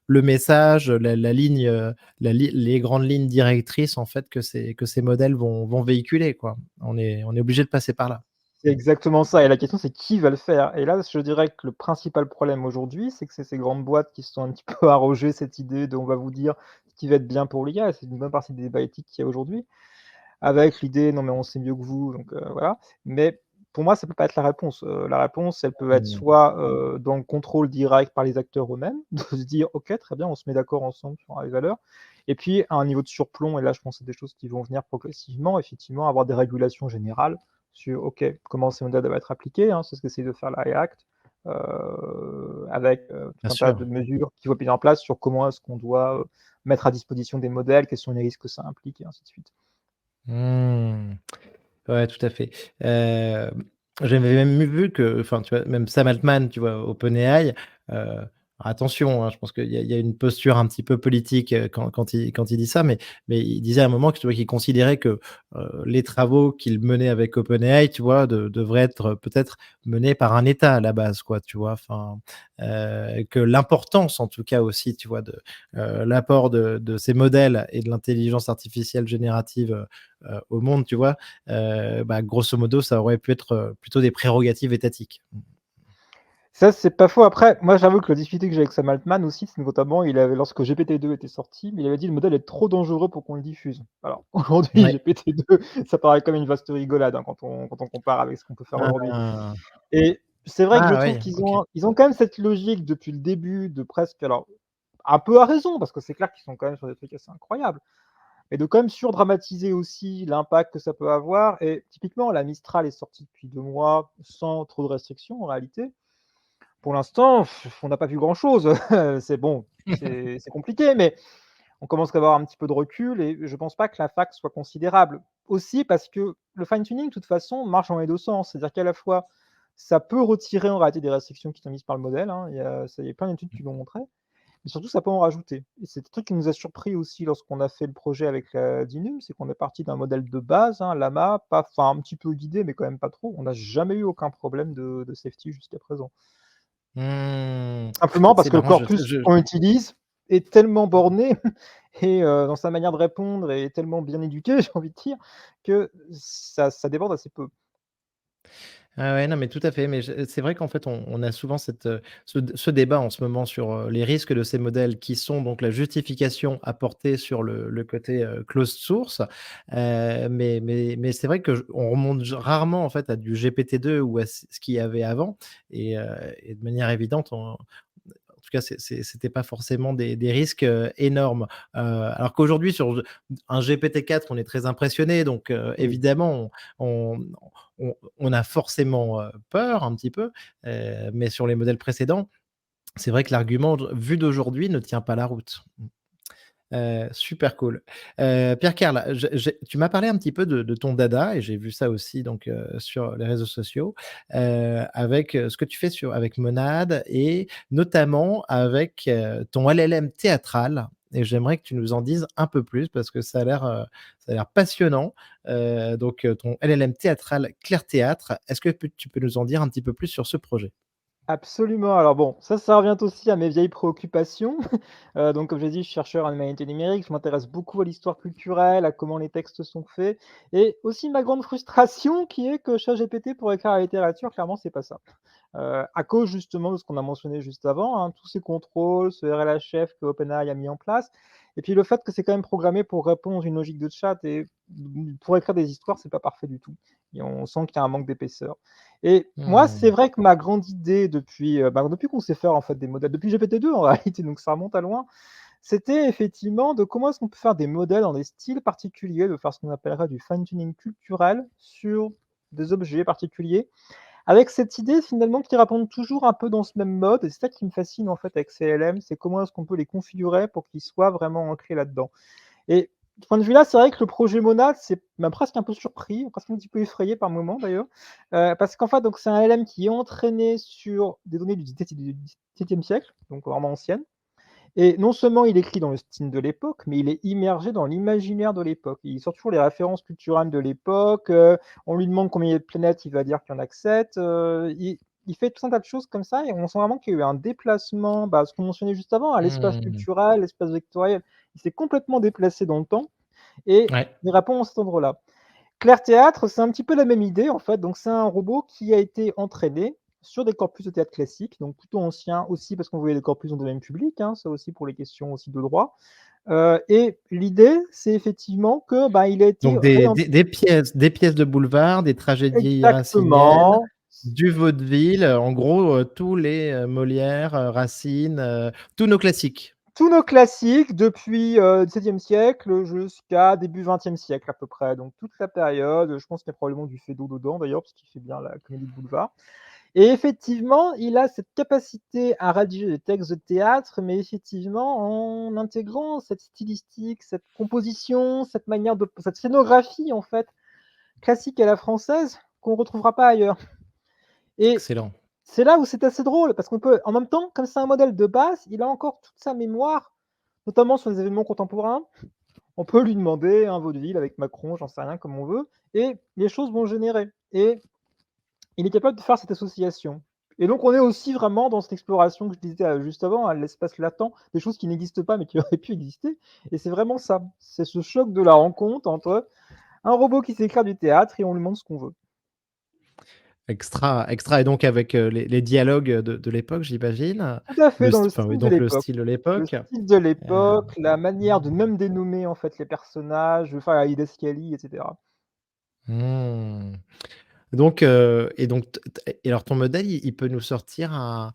Speaker 1: le message, la ligne, les grandes lignes directrices en fait que ces modèles vont véhiculer quoi. On est obligé de passer par là.
Speaker 2: C'est exactement ça et la question c'est qui va le faire? Et là, je dirais que le principal problème aujourd'hui, c'est que c'est ces grandes boîtes qui se sont un petit peu arrogées cette idée de: «On va vous dire ce qui va être bien pour l'IA» et c'est une bonne partie des débats éthiques qu'il y a aujourd'hui, avec l'idée: «Non mais on sait mieux que vous donc voilà». Mais pour moi, ça peut pas être la réponse. La réponse, elle peut être
Speaker 1: Mmh.
Speaker 2: soit, dans le contrôle direct par les acteurs eux-mêmes, de se dire: «OK, très bien, on se met d'accord ensemble sur les valeurs» et puis à un niveau de surplomb et là, je pense que c'est des choses qui vont venir progressivement, effectivement, avoir des régulations générales sur, OK, comment ces modèles doivent être appliqués, hein. C'est ce qu'essaie de faire la React, avec,
Speaker 1: Bien
Speaker 2: tout un tas
Speaker 1: sûr.
Speaker 2: de mesures qui vont être mises en place sur comment est-ce qu'on doit, mettre à disposition des modèles, quels sont les risques que ça implique et ainsi de suite.
Speaker 1: Mmh. Ouais, tout à fait. J'avais même vu que enfin, tu vois, même Sam Altman, tu vois, OpenAI, attention, hein, je pense qu'il y a une posture un petit peu politique, quand il dit ça, mais il disait à un moment que, tu vois, qu'il considérait que, les travaux qu'il menait avec OpenAI, tu vois, devraient être peut-être menés par un État à la base, quoi, tu vois? Enfin, que l'importance en tout cas aussi, tu vois, l'apport de ces modèles et de l'intelligence artificielle générative, au monde, tu vois? Bah, grosso modo, ça aurait pu être, plutôt des prérogatives étatiques.
Speaker 2: Ça, c'est pas faux. Après, moi, j'avoue que la difficulté que j'ai avec Sam Altman aussi, c'est notamment, il avait lorsque GPT-2 était sorti, il avait dit: «Le modèle est trop dangereux pour qu'on le diffuse». Alors aujourd'hui,
Speaker 1: Ouais.
Speaker 2: GPT-2, ça paraît comme une vaste rigolade, hein, quand on compare avec ce qu'on peut faire aujourd'hui
Speaker 1: Ah!
Speaker 2: et c'est vrai que je
Speaker 1: Ah
Speaker 2: trouve
Speaker 1: ouais,
Speaker 2: qu'ils
Speaker 1: OK.
Speaker 2: ont quand même cette logique depuis le début de presque alors, un peu à raison, parce que c'est clair qu'ils sont quand même sur des trucs assez incroyables, mais de quand même surdramatiser aussi l'impact que ça peut avoir et typiquement, la Mistral est sortie depuis 2 mois sans trop de restrictions en réalité. Pour l'instant, on n'a pas vu grand-chose. C'est bon, c'est compliqué, mais on commence à avoir un petit peu de recul et je pense pas que l'impact soit considérable. Aussi parce que le fine tuning, de toute façon, marche dans les 2 sens. C'est-à-dire qu'à la fois, ça peut retirer en réalité des restrictions qui sont mises par le modèle, hein. Il y a plein d'études qui l'ont montré. mais surtout ça peut en rajouter et c'est un truc qui nous a surpris aussi lorsqu'on a fait le projet avec la Dinum, c'est qu'on est parti d'un modèle de base, hein, Llama, pas enfin un petit peu guidé, mais quand même pas trop. On n'a jamais eu aucun problème de safety jusqu'à présent.
Speaker 1: Mmh.
Speaker 2: Simplement parce
Speaker 1: C'est
Speaker 2: que le
Speaker 1: marrant,
Speaker 2: corpus qu'on utilise est tellement borné et dans sa manière de répondre et tellement bien éduqué, j'ai envie de dire, que ça déborde assez peu.
Speaker 1: Ah ouais, non, mais tout à fait, mais je c'est vrai qu'en fait, on a souvent cette, ce débat en ce moment sur, les risques de ces modèles qui sont donc la justification apportée sur le côté, closed source. Mais c'est vrai que on remonte rarement en fait à du GPT-2 ou à ce qu'il y avait avant et de manière évidente, en tout cas, c'était pas forcément des risques, énormes. Alors qu'aujourd'hui sur un GPT-4, on est très impressionné, donc
Speaker 2: Oui.
Speaker 1: évidemment, on a forcément, peur un petit peu, mais sur les modèles précédents, c'est vrai que l'argument vu d'aujourd'hui ne tient pas la route. Super cool. Pierre-Carl, tu m'as parlé un petit peu de ton dada et j'ai vu ça aussi donc sur les réseaux sociaux, avec, ce que tu fais avec Monad et notamment avec, ton LLM théâtral et j'aimerais que tu nous en dises un peu plus parce que ça a l'air passionnant. Donc ton LLM théâtral Clair Théâtre, est-ce que tu peux nous en dire un petit peu plus sur ce projet?
Speaker 2: Absolument. Alors bon, ça revient aussi à mes vieilles préoccupations. Donc comme j'ai dit, je suis chercheur en humanité numérique, je m'intéresse beaucoup à l'histoire culturelle, à comment les textes sont faits et aussi ma grande frustration qui est que ChatGPT pour écrire la littérature, clairement, c'est pas ça. À cause justement de ce qu'on a mentionné juste avant, hein, tous ces contrôles, ce RLHF que OpenAI a mis en place et puis le fait que c'est quand même programmé pour répondre à une logique de chat et pour écrire des histoires, c'est pas parfait du tout et on sent qu'il y a un manque d'épaisseur et moi, c'est
Speaker 1: Mmh.
Speaker 2: vrai que ma grande idée depuis, depuis qu'on sait faire en fait des modèles, depuis GPT-2 en réalité, donc ça remonte à loin, c'était effectivement de comment est-ce qu'on peut faire des modèles dans des styles particuliers, de faire ce qu'on appellerait du fine tuning culturel sur des objets particuliers avec cette idée finalement qu'ils répondent toujours un peu dans ce même mode et c'est ça qui me fascine en fait avec ces LM, c'est comment est-ce qu'on peut les configurer pour qu'ils soient vraiment ancrés là-dedans. Et de ce point de vue-là, c'est vrai que le projet Monad, c'est m'a presque un peu surpris, presque un petit peu effrayé par moments d'ailleurs, parce qu'en fait donc c'est un LM qui est entraîné sur des données du XVIIe siècle, donc vraiment anciennes et non seulement il écrit dans le style de l'époque, mais il est immergé dans l'imaginaire de l'époque. Il sort toujours les références culturelles de l'époque, on lui demande combien il y a de planètes, il va dire qu'il y en a que 7, il fait tout un tas de choses comme ça et on sent vraiment qu'il y a eu un déplacement, ce qu'on mentionnait juste avant, à l'espace
Speaker 1: Mmh.
Speaker 2: culturel, l'espace vectoriel. Il s'est complètement déplacé dans le temps et
Speaker 1: Ouais.
Speaker 2: il répond à cet endroit-là. Clair Théâtre, c'est un petit peu la même idée en fait, donc c'est un robot qui a été entraîné sur des corpus de théâtre classique, donc plutôt anciens aussi parce qu'on voyait des corpus dans le domaine public, hein, ça aussi pour les questions aussi de droit. Et l'idée, c'est effectivement que, il a été
Speaker 1: Donc
Speaker 2: réen
Speaker 1: des pièces de boulevard, des tragédies raciniennes,
Speaker 2: exactement,
Speaker 1: du vaudeville, en gros, tous les, Molière, Racine, tous nos classiques.
Speaker 2: tous nos classiques depuis, XVIIe siècle jusqu'à début XXe siècle à peu près, donc toute la période, je pense qu'il y a probablement du Feydeau dedans d'ailleurs, parce qu'il fait bien la comédie de boulevard. Et effectivement, il a cette capacité à rédiger des textes de théâtre, mais effectivement en intégrant cette stylistique, cette composition, cette manière de cette scénographie en fait, classique à la française, qu'on ne retrouvera pas ailleurs. Et
Speaker 1: Excellent.
Speaker 2: c'est là où c'est assez drôle, parce qu'on peut en même temps, comme c'est un modèle de base, il a encore toute sa mémoire, notamment sur les événements contemporains. On peut lui demander un vaudeville avec Macron, j'en sais rien, comme on veut, et les choses vont générer. Et il est capable de faire cette association. Et donc on est aussi vraiment dans cette exploration que je disais, juste avant, à l'espace latent, des choses qui n'existent pas mais qui auraient pu exister et c'est vraiment ça. C'est ce choc de la rencontre entre un robot qui sait écrire du théâtre et on lui demande ce qu'on veut.
Speaker 1: Extra et donc avec, les dialogues, de l'époque, j'imagine?
Speaker 2: Tout à fait, dans le
Speaker 1: Enfin, oui,
Speaker 2: style de
Speaker 1: donc le
Speaker 2: l'époque.
Speaker 1: style de
Speaker 2: Le
Speaker 1: l'époque.
Speaker 2: style de
Speaker 1: Heu
Speaker 2: l'époque, la manière de même dénommer, en fait, les personnages, enfin, Aida Scully et cetera.
Speaker 1: mmh. Donc donc et alors ton modèle, il peut nous sortir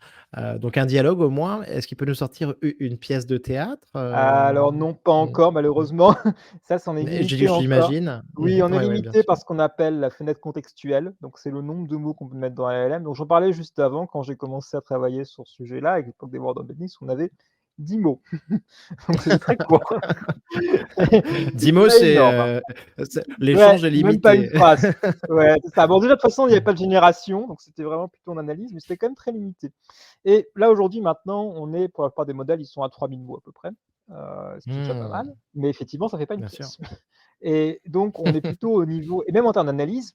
Speaker 1: donc un dialogue au moins? Est-ce qu'il peut nous sortir une pièce de théâtre?
Speaker 2: Alors non, pas
Speaker 1: Mmh,
Speaker 2: encore
Speaker 1: mmh.
Speaker 2: malheureusement. Ça, c'en est
Speaker 1: Mais
Speaker 2: limité encore.
Speaker 1: j'imagine. Mmh,
Speaker 2: Oui, on est
Speaker 1: ouais, ouais, bien
Speaker 2: limité
Speaker 1: sûr.
Speaker 2: par ce qu'on appelle la fenêtre contextuelle, donc c'est le nombre de mots qu'on peut mettre dans LLM. Donc j'en parlais juste avant quand j'ai commencé à travailler sur ce sujet-là, à l'époque des World of Business, on avait 10 mots. Donc c'est très court. C'est
Speaker 1: 10 mots,
Speaker 2: pas énorme, hein. Ouais,
Speaker 1: l'échange est
Speaker 2: même pas une
Speaker 1: limité.
Speaker 2: phrase. Ouais, c'est ça. Bon, déjà, de toute façon, il y avait pas de génération, donc c'était vraiment plutôt en analyse, mais c'était quand même très limité. Et là, aujourd'hui, maintenant, on est pour la plupart des modèles, ils sont à 3000 mots à peu près, ce qui est déjà pas
Speaker 1: Mmh,
Speaker 2: mal, mais effectivement, ça fait pas une
Speaker 1: bien sûr.
Speaker 2: pièce. Et donc on est plutôt au niveau et même en termes d'analyse,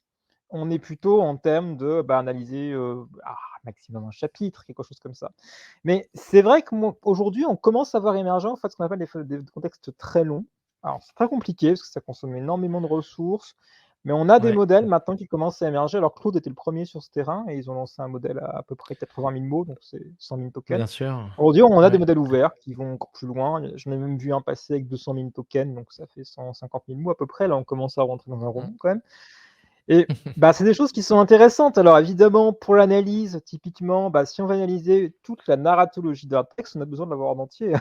Speaker 2: on est plutôt en termes de, bah, analyser, maximum un chapitre, quelque chose comme ça. Mais c'est vrai que moi aujourd'hui, on commence à voir émerger, en fait, ce qu'on appelle des contextes très longs. Alors c'est très compliqué parce que ça consomme énormément de ressources, mais on a des
Speaker 1: Ouais,
Speaker 2: modèles maintenant qui commencent à émerger. Alors Claude était le premier sur ce terrain et ils ont lancé un modèle à peu près 80 000 mots, donc c'est 100 000 tokens.
Speaker 1: bien sûr.
Speaker 2: Aujourd'hui, on a des
Speaker 1: Ouais.
Speaker 2: modèles ouverts qui vont encore plus loin. J'en ai même vu un passer avec 200 000 tokens, donc ça fait 150 000 mots à peu près. Là, on commence à rentrer dans un
Speaker 1: Mmh.
Speaker 2: roman quand même. Et bah, c'est des choses qui sont intéressantes. Alors évidemment, pour l'analyse, typiquement, bah, si on veut analyser toute la narratologie d'un texte, on a besoin de l'avoir en entier.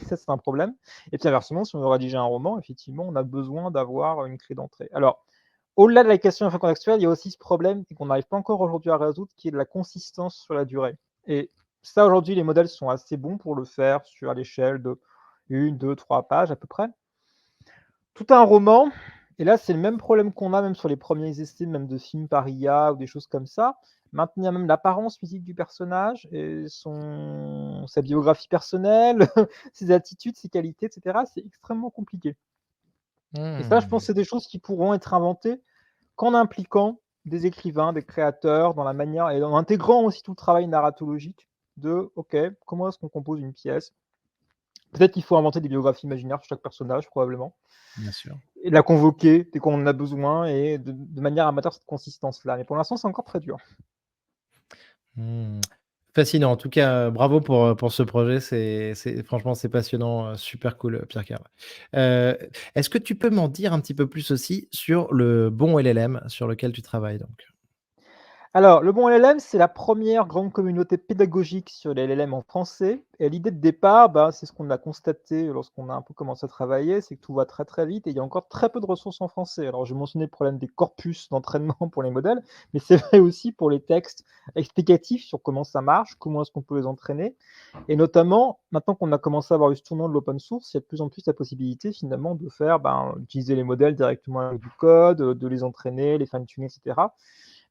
Speaker 2: Ça, c'est un problème. Et puis inversement, si on veut rédiger un roman, effectivement, on a besoin d'avoir une clé d'entrée. Alors, au-delà de la question infracontextuelle, il y a aussi ce problème qu'on n'arrive pas encore aujourd'hui à résoudre, qui est de la consistance sur la durée. Et ça, aujourd'hui, les modèles sont assez bons pour le faire sur à l'échelle de 1, 2, 3 pages à peu près. Tout un roman, et là, c'est le même problème qu'on a même sur les premiers essais, même de films par IA ou des choses comme ça. Maintenir même l'apparence physique du personnage et sa biographie personnelle, ses attitudes, ses qualités, et cetera, c'est extrêmement compliqué. Et ça, je pense que
Speaker 1: Mmh.
Speaker 2: c'est des choses qui pourront être inventées qu'en impliquant des écrivains, des créateurs dans la manière et en intégrant aussi tout le travail narratologique de: «OK, comment est-ce qu'on compose une pièce?» Peut-être qu'il faut inventer des biographies imaginaires sur chaque personnage probablement
Speaker 1: Bien sûr.
Speaker 2: et la convoquer dès qu'on en a besoin et de manière à maintenir cette consistance-là. Mais pour l'instant, c'est encore très dur.
Speaker 1: Mmh. Fascinant. En tout cas, bravo pour ce projet. C'est franchement, c'est passionnant, super cool, Pierre Karl. Est-ce que tu peux m'en dire un petit peu plus aussi sur le bon LLM sur lequel tu travailles donc?
Speaker 2: Alors, le Bon LLM, c'est la première grande communauté pédagogique sur les LLM en français. Et l'idée de départ, bah, c'est ce qu'on a constaté lorsqu'on a un peu commencé à travailler, c'est que tout va très très vite et il y a encore très peu de ressources en français. Alors, j'ai mentionné le problème des corpus d'entraînement pour les modèles, mais c'est vrai aussi pour les textes explicatifs sur comment ça marche, comment est-ce qu'on peut les entraîner. Et notamment, maintenant qu'on a commencé à avoir eu ce tournant de l'open source, il y a de plus en plus la possibilité finalement de faire, ben, utiliser les modèles directement avec du code, de les entraîner, les fine-tuner, etc.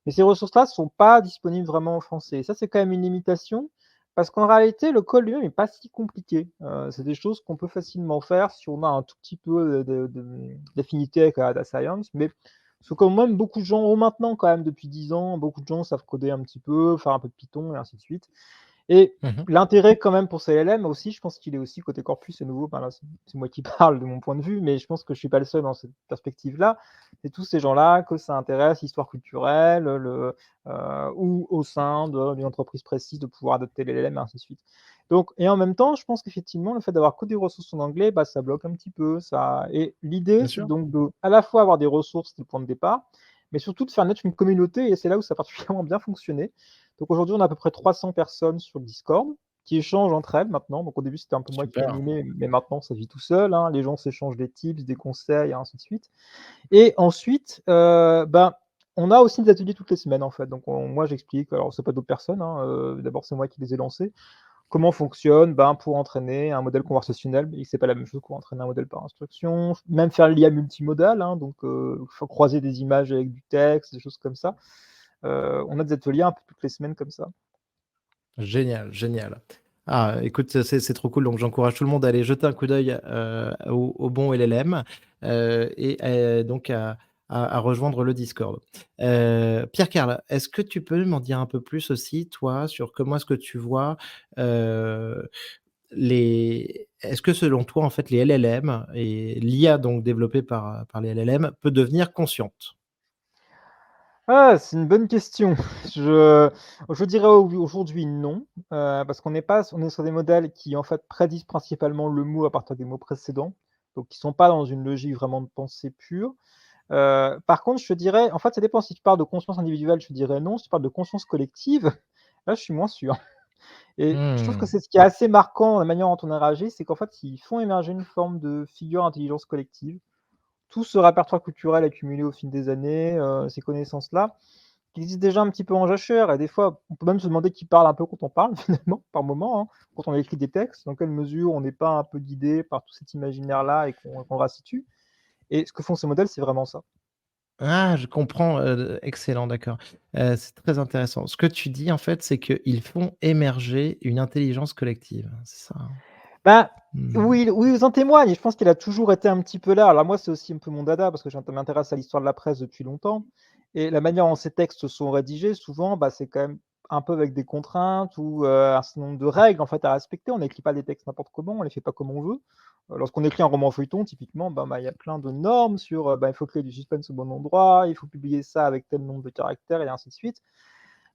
Speaker 2: Mais ces ressources-là ne sont pas disponibles vraiment en français. Et ça, c'est quand même une limitation parce qu'en réalité, le code lui-même n'est pas si compliqué. C'est des choses qu'on peut facilement faire si on a un tout petit peu d'affinité avec la data science, mais ce que quand même beaucoup de gens ont maintenant quand même depuis 10 ans, beaucoup de gens savent coder un petit peu, faire un peu de Python et ainsi de suite. Et
Speaker 1: Mmh.
Speaker 2: l'intérêt quand même pour CLM aussi, je pense qu'il est aussi côté corpus, c'est nouveau, ben là, c'est moi qui parle de mon point de vue, mais je pense que je suis pas le seul dans cette perspective-là. C'est tous ces gens-là que ça intéresse, l'histoire culturelle, ou au sein d'une entreprise précise de pouvoir adopter les LLM et ainsi de suite. Donc et en même temps, je pense qu'effectivement, le fait d'avoir que des ressources en anglais, bah, ça bloque un petit peu, ça et l'idée,
Speaker 1: Bien
Speaker 2: c'est
Speaker 1: sûr.
Speaker 2: donc de à la fois avoir des ressources, c'est le point de départ, mais surtout de faire naître une communauté et c'est là où ça a particulièrement bien fonctionné. Donc aujourd'hui, on a à peu près 300 personnes sur le Discord qui échangent entre elles maintenant. Donc au début, c'était un peu moi qui
Speaker 1: Super.
Speaker 2: animais, mais maintenant ça vit tout seul, hein. Les gens s'échangent des tips, des conseils et ainsi de suite. Et ensuite, ben, on a aussi des ateliers toutes les semaines en fait. Donc moi j'explique, alors c'est pas d'autres personnes, hein, d'abord c'est moi qui les ai lancés. Comment fonctionne, ben, pour entraîner un modèle conversationnel, mais c'est pas la même chose pour entraîner un modèle par instruction, même faire l'IA multimodal, hein, donc faut croiser des images avec du texte, des choses comme ça. On a des ateliers un peu toutes les semaines comme ça.
Speaker 1: Génial, génial. Ah, écoute, c'est trop cool, donc j'encourage tout le monde à aller jeter un coup d'œil, au bon LLM, et donc à rejoindre le Discord. Pierre Karl, est-ce que tu peux m'en dire un peu plus aussi, toi, sur comment est-ce que tu vois, heu, les est-ce que selon toi, en fait, les LLM et l'IA donc développée par les LLM peut devenir consciente?
Speaker 2: Ah, c'est une bonne question. Je je dirais aujourd'hui non, parce on est sur des modèles qui, en fait, prédisent principalement le mot à partir des mots précédents, donc qui sont pas dans une logique vraiment de pensée pure. Par contre, je te dirais en fait, ça dépend si tu parles de conscience individuelle, je te dirais non. Si tu parles de conscience collective, là, je suis moins sûr et je trouve que
Speaker 1: Mmh,
Speaker 2: c'est ce qui est assez marquant dans la manière dont on a réagi, c'est qu'en fait, ils font émerger une forme de figure d'intelligence collective. Tout ce répertoire culturel accumulé au fil des années, ces connaissances-là, qui existe déjà un petit peu en jachère et des fois, on peut même se demander qui parle un peu quand on parle finalement, par moment, hein, quand on écrit des textes, dans quelle mesure on n'est pas un peu guidé par tout cet imaginaire-là et qu'on le restitue et ce que font ces modèles, c'est vraiment ça.
Speaker 1: Ah, je comprends, excellent, d'accord. C'est très intéressant. Ce que tu dis, en fait, c'est qu'ils font émerger une intelligence collective, c'est ça, hein?
Speaker 2: Bah,
Speaker 1: Mmh.
Speaker 2: oui, oui, ils en témoignent et je pense qu'il a toujours été un petit peu là. Alors moi, c'est aussi un peu mon dada parce que je m'intéresse à l'histoire de la presse depuis longtemps et la manière dont ces textes sont rédigés, souvent, bah, c'est quand même un peu avec des contraintes ou un certain nombre de règles, en fait, à respecter. On n'écrit pas des textes n'importe comment, on les fait pas comme on veut. Lorsqu'on écrit un roman feuilleton, typiquement, bah, il y a plein de normes sur, bah, il faut créer du suspense au bon endroit, il faut publier ça avec tel nombre de caractères et ainsi de suite.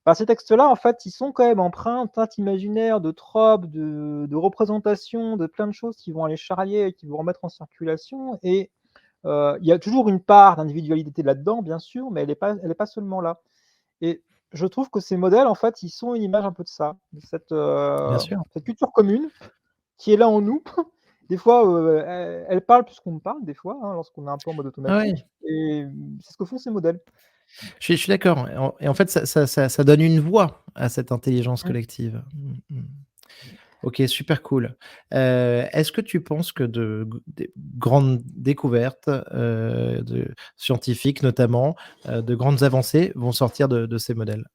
Speaker 2: Bah, ces textes-là, en fait, ils sont quand même empreints de teintes imaginaires, de tropes, de représentations, de plein de choses qui vont aller charrier et qui vont remettre en circulation et il y a toujours une part d'individualité là-dedans, bien sûr, mais elle est pas seulement là et je trouve que ces modèles, en fait, ils sont une image un peu de ça, de
Speaker 1: Bien sûr.
Speaker 2: cette culture commune qui est là en nous. Des fois, elle parle plus qu'on ne parle, des fois, hein, lorsqu'on est un peu en mode
Speaker 1: Ah ouais,
Speaker 2: automatique et c'est ce que font ces modèles.
Speaker 1: je suis d'accord et en fait, ça donne une voix à cette intelligence
Speaker 2: Mmh.
Speaker 1: collective. Mmh. OK, super cool. Est-ce que tu penses que des grandes découvertes, de scientifiques notamment, de grandes avancées vont sortir de ces modèles?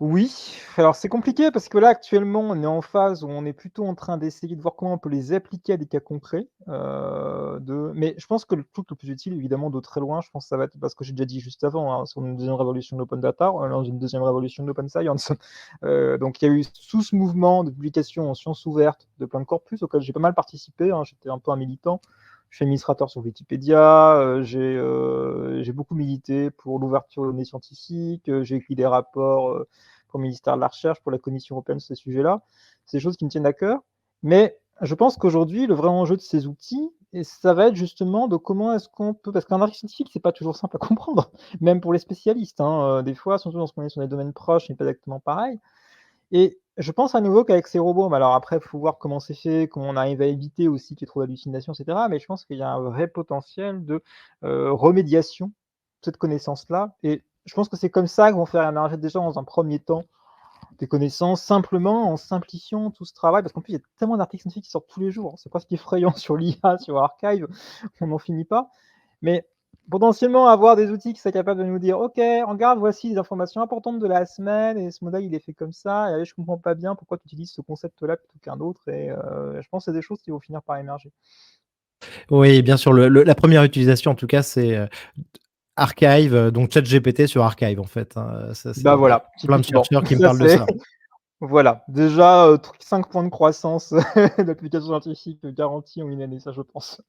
Speaker 2: Oui, alors c'est compliqué parce que là, actuellement, on est en phase où on est plutôt en train d'essayer de voir comment on peut les appliquer à des cas concrets, mais je pense que le truc le plus utile, évidemment, de très loin, je pense que ça va être parce que j'ai déjà dit juste avant, hein, sur une deuxième révolution de l'open data, dans une deuxième révolution de l'open science. Donc il y a eu tout ce mouvement de publication en sciences ouvertes de plein de corpus auquel j'ai pas mal participé, hein, j'étais un peu un militant. Je suis administrateur sur Wikipédia, j'ai beaucoup milité pour l'ouverture aux données scientifiques, j'ai écrit des rapports, pour le ministère de la Recherche, pour la Commission européenne sur ces sujets-là. C'est des choses qui me tiennent à cœur. Mais je pense qu'aujourd'hui, le vrai enjeu de ces outils, et ça va être justement de comment est-ce qu'on peut, parce qu'un article scientifique, c'est pas toujours simple à comprendre, même pour les spécialistes, hein, des fois, surtout lorsqu'on est sur des domaines proches, ce n'est pas exactement pareil. Et je pense à nouveau qu'avec ces robots, mais alors après, il faut voir comment c'est fait, comment on arrive à éviter aussi qu'il y ait trop d'hallucinations, et cetera. Mais je pense qu'il y a un vrai potentiel de remédiation de cette connaissance-là. Et je pense que c'est comme ça qu'ils vont faire émerger déjà dans un premier temps des connaissances, simplement en simplifiant tout ce travail. Parce qu'en plus, il y a tellement d'articles scientifiques qui sortent tous les jours, hein. C'est presque effrayant sur l'IA, sur Archive, on n'en finit pas. Mais potentiellement avoir des outils qui seraient capables de nous dire: «OK, regarde, voici les informations importantes de la semaine et ce modèle, il est fait comme ça et allez, je comprends pas bien pourquoi tu utilises ce concept-là plutôt qu'un autre» et je pense que c'est des choses qui vont finir par émerger.
Speaker 1: Oui, bien sûr, la première utilisation en tout cas, c'est, Archive, donc ChatGPT sur Archive en fait, hein, ça c'est
Speaker 2: Bah,
Speaker 1: il y a
Speaker 2: voilà,
Speaker 1: plein de
Speaker 2: typiquement.
Speaker 1: chercheurs qui me
Speaker 2: Ça,
Speaker 1: parlent de
Speaker 2: c'est
Speaker 1: ça.
Speaker 2: voilà, déjà, 5 points de croissance d'applications scientifiques garantis en une année, ça, je pense.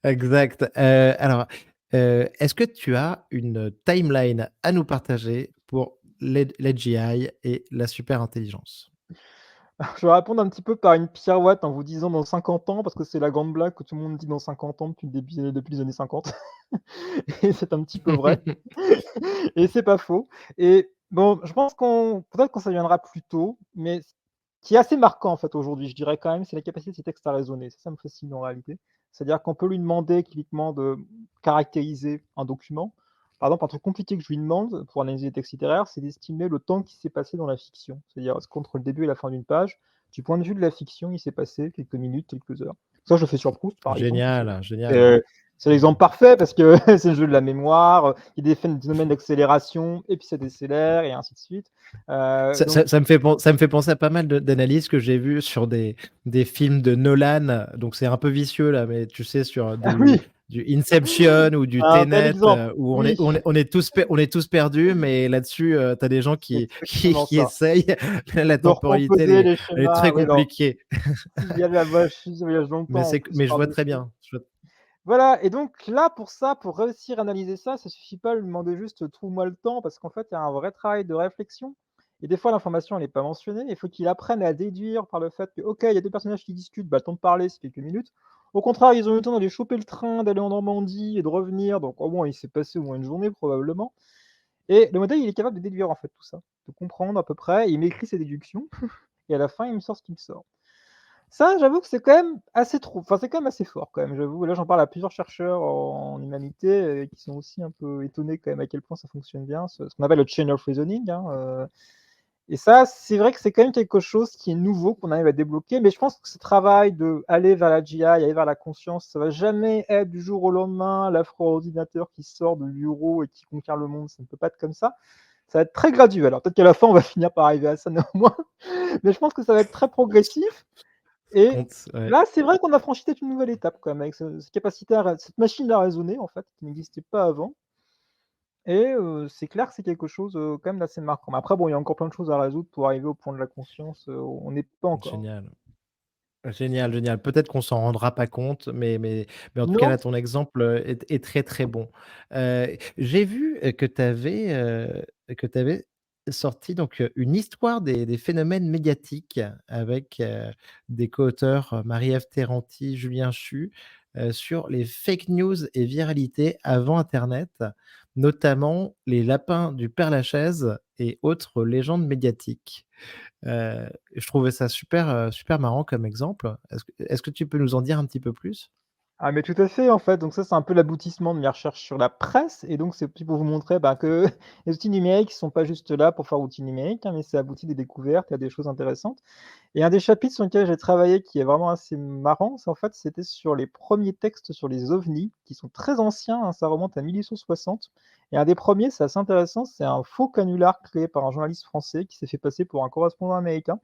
Speaker 1: Exact. Alors, est-ce que tu as une timeline à nous partager pour l'AGI et la super intelligence?
Speaker 2: Je vais répondre un petit peu par une pirouette en vous disant dans 50 ans, parce que c'est la grande blague que tout le monde dit dans 50 ans depuis les années 50 et c'est un petit peu vrai et c'est pas faux et bon, je pense qu'on peut-être qu'on ça viendra plus tôt, mais ce qui est assez marquant, en fait, aujourd'hui, je dirais quand même, c'est la capacité de ces textes à raisonner. Ça me fascine en réalité. C'est-à-dire qu'on peut lui demander typiquement de caractériser un document. Par exemple, un truc compliqué que je lui demande pour analyser les textes littéraires, c'est d'estimer le temps qui s'est passé dans la fiction. C'est-à-dire, est-ce qu'entre le début et la fin d'une page, du point de vue de la fiction, il s'est passé quelques minutes, quelques heures. Ça, je le fais sur Proust, par exemple.
Speaker 1: Génial, génial.
Speaker 2: C'est c'est l'exemple parfait parce que c'est le jeu de la mémoire, il y a des phénomènes d'accélération et puis ça décélère et ainsi de suite. Donc
Speaker 1: Ça me fait penser à pas mal d'analyses que j'ai vues sur des films de Nolan, donc c'est un peu vicieux là, mais tu sais sur
Speaker 2: ah oui,
Speaker 1: du Inception ou du
Speaker 2: un bel
Speaker 1: Tenet,
Speaker 2: exemple.
Speaker 1: où
Speaker 2: Oui,
Speaker 1: on est tous perdus, mais là-dessus, tu as des gens
Speaker 2: c'est exactement
Speaker 1: qui
Speaker 2: ça.
Speaker 1: essayent. La
Speaker 2: De
Speaker 1: temporalité
Speaker 2: recomposer les
Speaker 1: elle est très
Speaker 2: schémas, oui, alors,
Speaker 1: compliquée,
Speaker 2: il y a la machine voyage dans le
Speaker 1: mais
Speaker 2: temps en
Speaker 1: c'est
Speaker 2: plus
Speaker 1: mais je vois très
Speaker 2: par-dessus.
Speaker 1: bien. Je vois
Speaker 2: Voilà et donc là, pour ça, pour réussir à analyser ça, ça suffit pas de lui demander juste: «Trouve-moi le temps» parce qu'en fait, il y a un vrai travail de réflexion et des fois l'information elle est pas mentionnée. Il faut qu'il apprenne à déduire par le fait que, OK, il y a 2 personnages qui discutent, bah, le temps de parler, c'est quelques minutes. Au contraire, ils ont eu le temps d'aller choper le train, d'aller en Normandie et de revenir, donc au moins il s'est passé au moins une journée probablement et le modèle, il est capable de déduire en fait tout ça, de comprendre à peu près, il m'écrit ses déductions et à la fin, il me sort ce qu'il me sort. Ça, j'avoue que c'est quand même assez trop enfin, c'est quand même assez fort quand même, j'avoue. Là, j'en parle à plusieurs chercheurs en humanité, qui sont aussi un peu étonnés quand même à quel point ça fonctionne bien, ce qu'on appelle le chain of reasoning, hein, et ça, c'est vrai que c'est quand même quelque chose qui est nouveau, qu'on arrive à débloquer, mais je pense que ce travail d'aller vers la GI, aller vers la conscience, ça va jamais être du jour au lendemain, l'afro-ordinateur qui sort du bureau et qui conquiert le monde, ça ne peut pas être comme ça. Ça va être très graduel. Alors peut-être qu'à la fin, on va finir par arriver à ça néanmoins, mais je pense que ça va être très progressif et
Speaker 1: Compte, ouais,
Speaker 2: là, c'est vrai qu'on a franchi peut-être une nouvelle étape quand même avec ce cette capacité à rai cette machine à raisonner en fait, qui n'existait pas avant et c'est clair que c'est quelque chose, quand même d'assez marquant. Mais après bon, il y a encore plein de choses à résoudre pour arriver au point de la conscience, on n'est pas encore.
Speaker 1: génial. Génial, génial. Peut-être qu'on s'en rendra pas compte, mais en tout cas
Speaker 2: Non,
Speaker 1: là, ton exemple, est très, très bon. J'ai vu, que tu avais sorti donc, une histoire des phénomènes médiatiques avec, des co-auteurs, Marie-Ève Terranti, Julien Chu, sur les fake news et viralité avant internet, notamment les lapins du Père-Lachaise et autres légendes médiatiques. Je trouvais ça super, super marrant comme exemple. Est-ce que tu peux nous en dire un petit peu plus?
Speaker 2: ah mais tout à fait, en fait, donc ça, c'est un peu l'aboutissement de mes recherches sur la presse et donc c'est aussi pour vous montrer, bah, que les outils numériques sont pas juste là pour faire outils numériques, hein, mais ça aboutit des découvertes, à des choses intéressantes. Et un des chapitres sur lesquels j'ai travaillé qui est vraiment assez marrant, c'est en fait, c'était sur les premiers textes sur les ovnis qui sont très anciens, hein, ça remonte à 1860 et un des premiers, c'est assez intéressant, c'est un faux canular créé par un journaliste français qui s'est fait passer pour un correspondant américain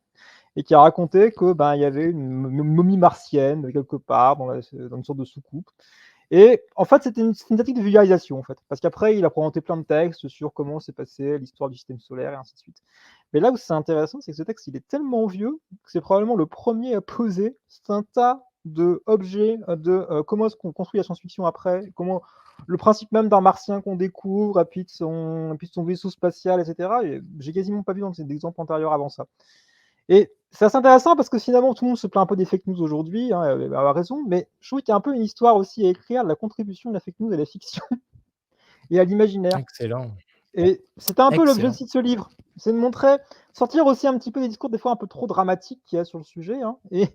Speaker 2: et qui a raconté que, ben, il y avait une momie martienne quelque part dans une sorte de soucoupe et en fait, c'était une tactique de vulgarisation, en fait, parce qu'après il a présenté plein de textes sur comment s'est passée l'histoire du système solaire et ainsi de suite. Mais là où c'est intéressant, c'est que ce texte, il est tellement vieux que c'est probablement le premier à poser tout un tas d'objets, comment est-ce qu'on construit la science-fiction après, comment le principe même d'un martien qu'on découvre et puis de son vaisseau spatial et cetera et j'ai quasiment pas vu d'exemple antérieur avant ça. Et c'est assez intéressant parce que finalement tout le monde se plaint un peu des fake news aujourd'hui, hein, à raison, mais je trouve qu'il y a un peu une histoire aussi à écrire de la contribution de la fake news à la fiction et à l'imaginaire.
Speaker 1: Excellent,
Speaker 2: Et c'était un peu l'objet
Speaker 1: excellent.
Speaker 2: aussi de ce livre, c'est de montrer sortir aussi un petit peu des discours des fois un peu trop dramatiques qu'il y a sur le sujet, hein, et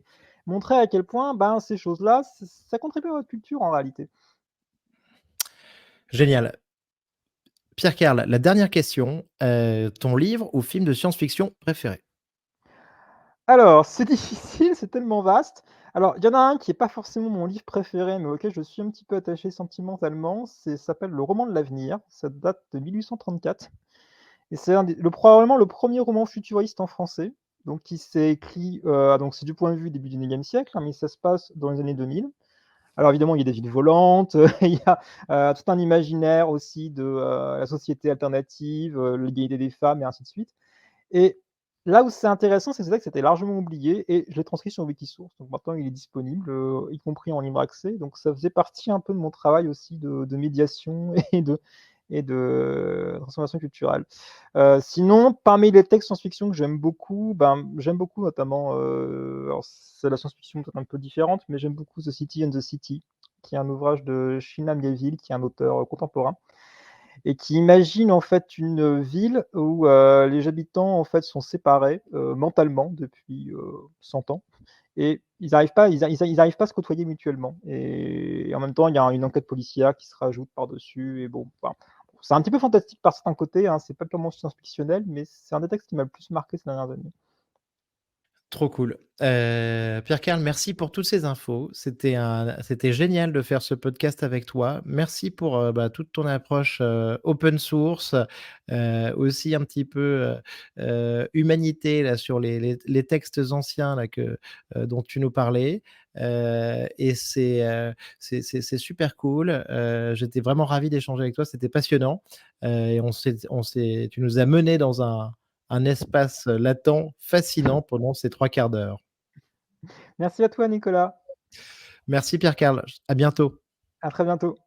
Speaker 2: montrer à quel point, ben, ces choses-là, ça contribue à votre culture en réalité.
Speaker 1: Génial. Pierre Karl, la dernière question, ton livre ou film de science-fiction préféré?
Speaker 2: Alors, c'est difficile, c'est tellement vaste. Alors, il y en a un qui est pas forcément mon livre préféré, mais auquel je suis un petit peu attaché sentimentalement, c'est ça s'appelle Le Roman de l'avenir, ça date de 1834 et c'est un des le probablement le premier roman futuriste en français, donc qui s'est écrit, donc c'est du point de vue début du XIXe siècle, hein, mais ça se passe dans les années 2000. Alors évidemment, il y a des villes volantes, il y a, tout un imaginaire aussi de, la société alternative, l'égalité des femmes et ainsi de suite. Et là où c'est intéressant, c'est que c'était largement oublié et je l'ai transcrit sur Wikisource. Donc maintenant, il est disponible, y compris en libre accès. Donc ça faisait partie un peu de mon travail aussi de médiation et de transformation culturelle. Sinon, parmi les textes science-fiction que j'aime beaucoup, ben, j'aime beaucoup notamment, alors c'est la science-fiction peut-être un peu différente, mais j'aime beaucoup The City and the City, qui est un ouvrage de Chinna Miéville, qui est un auteur, contemporain et qui imagine en fait une ville où, les habitants en fait sont séparés, mentalement depuis, 100 ans et ils arrivent pas à se côtoyer mutuellement et en même temps, il y a une enquête policière qui se rajoute par-dessus et bon, enfin, c'est un petit peu fantastique par certains côtés, hein, c'est pas purement science-fictionnel, mais c'est un des textes qui m'a le plus marqué ces dernières années.
Speaker 1: Trop cool. Pierre Karl, merci pour toutes ces infos. C'était génial de faire ce podcast avec toi. Merci pour, toute ton approche, open source, aussi un petit peu, humanité là sur les textes anciens là dont tu nous parlais. Et c'est super cool. J'étais vraiment ravi d'échanger avec toi, c'était passionnant. Et tu nous as menés dans un espace latent fascinant pendant ces 3 quarts d'heure.
Speaker 2: Merci à toi Nicolas,
Speaker 1: Merci Pierre Karl, à bientôt.
Speaker 2: à très bientôt.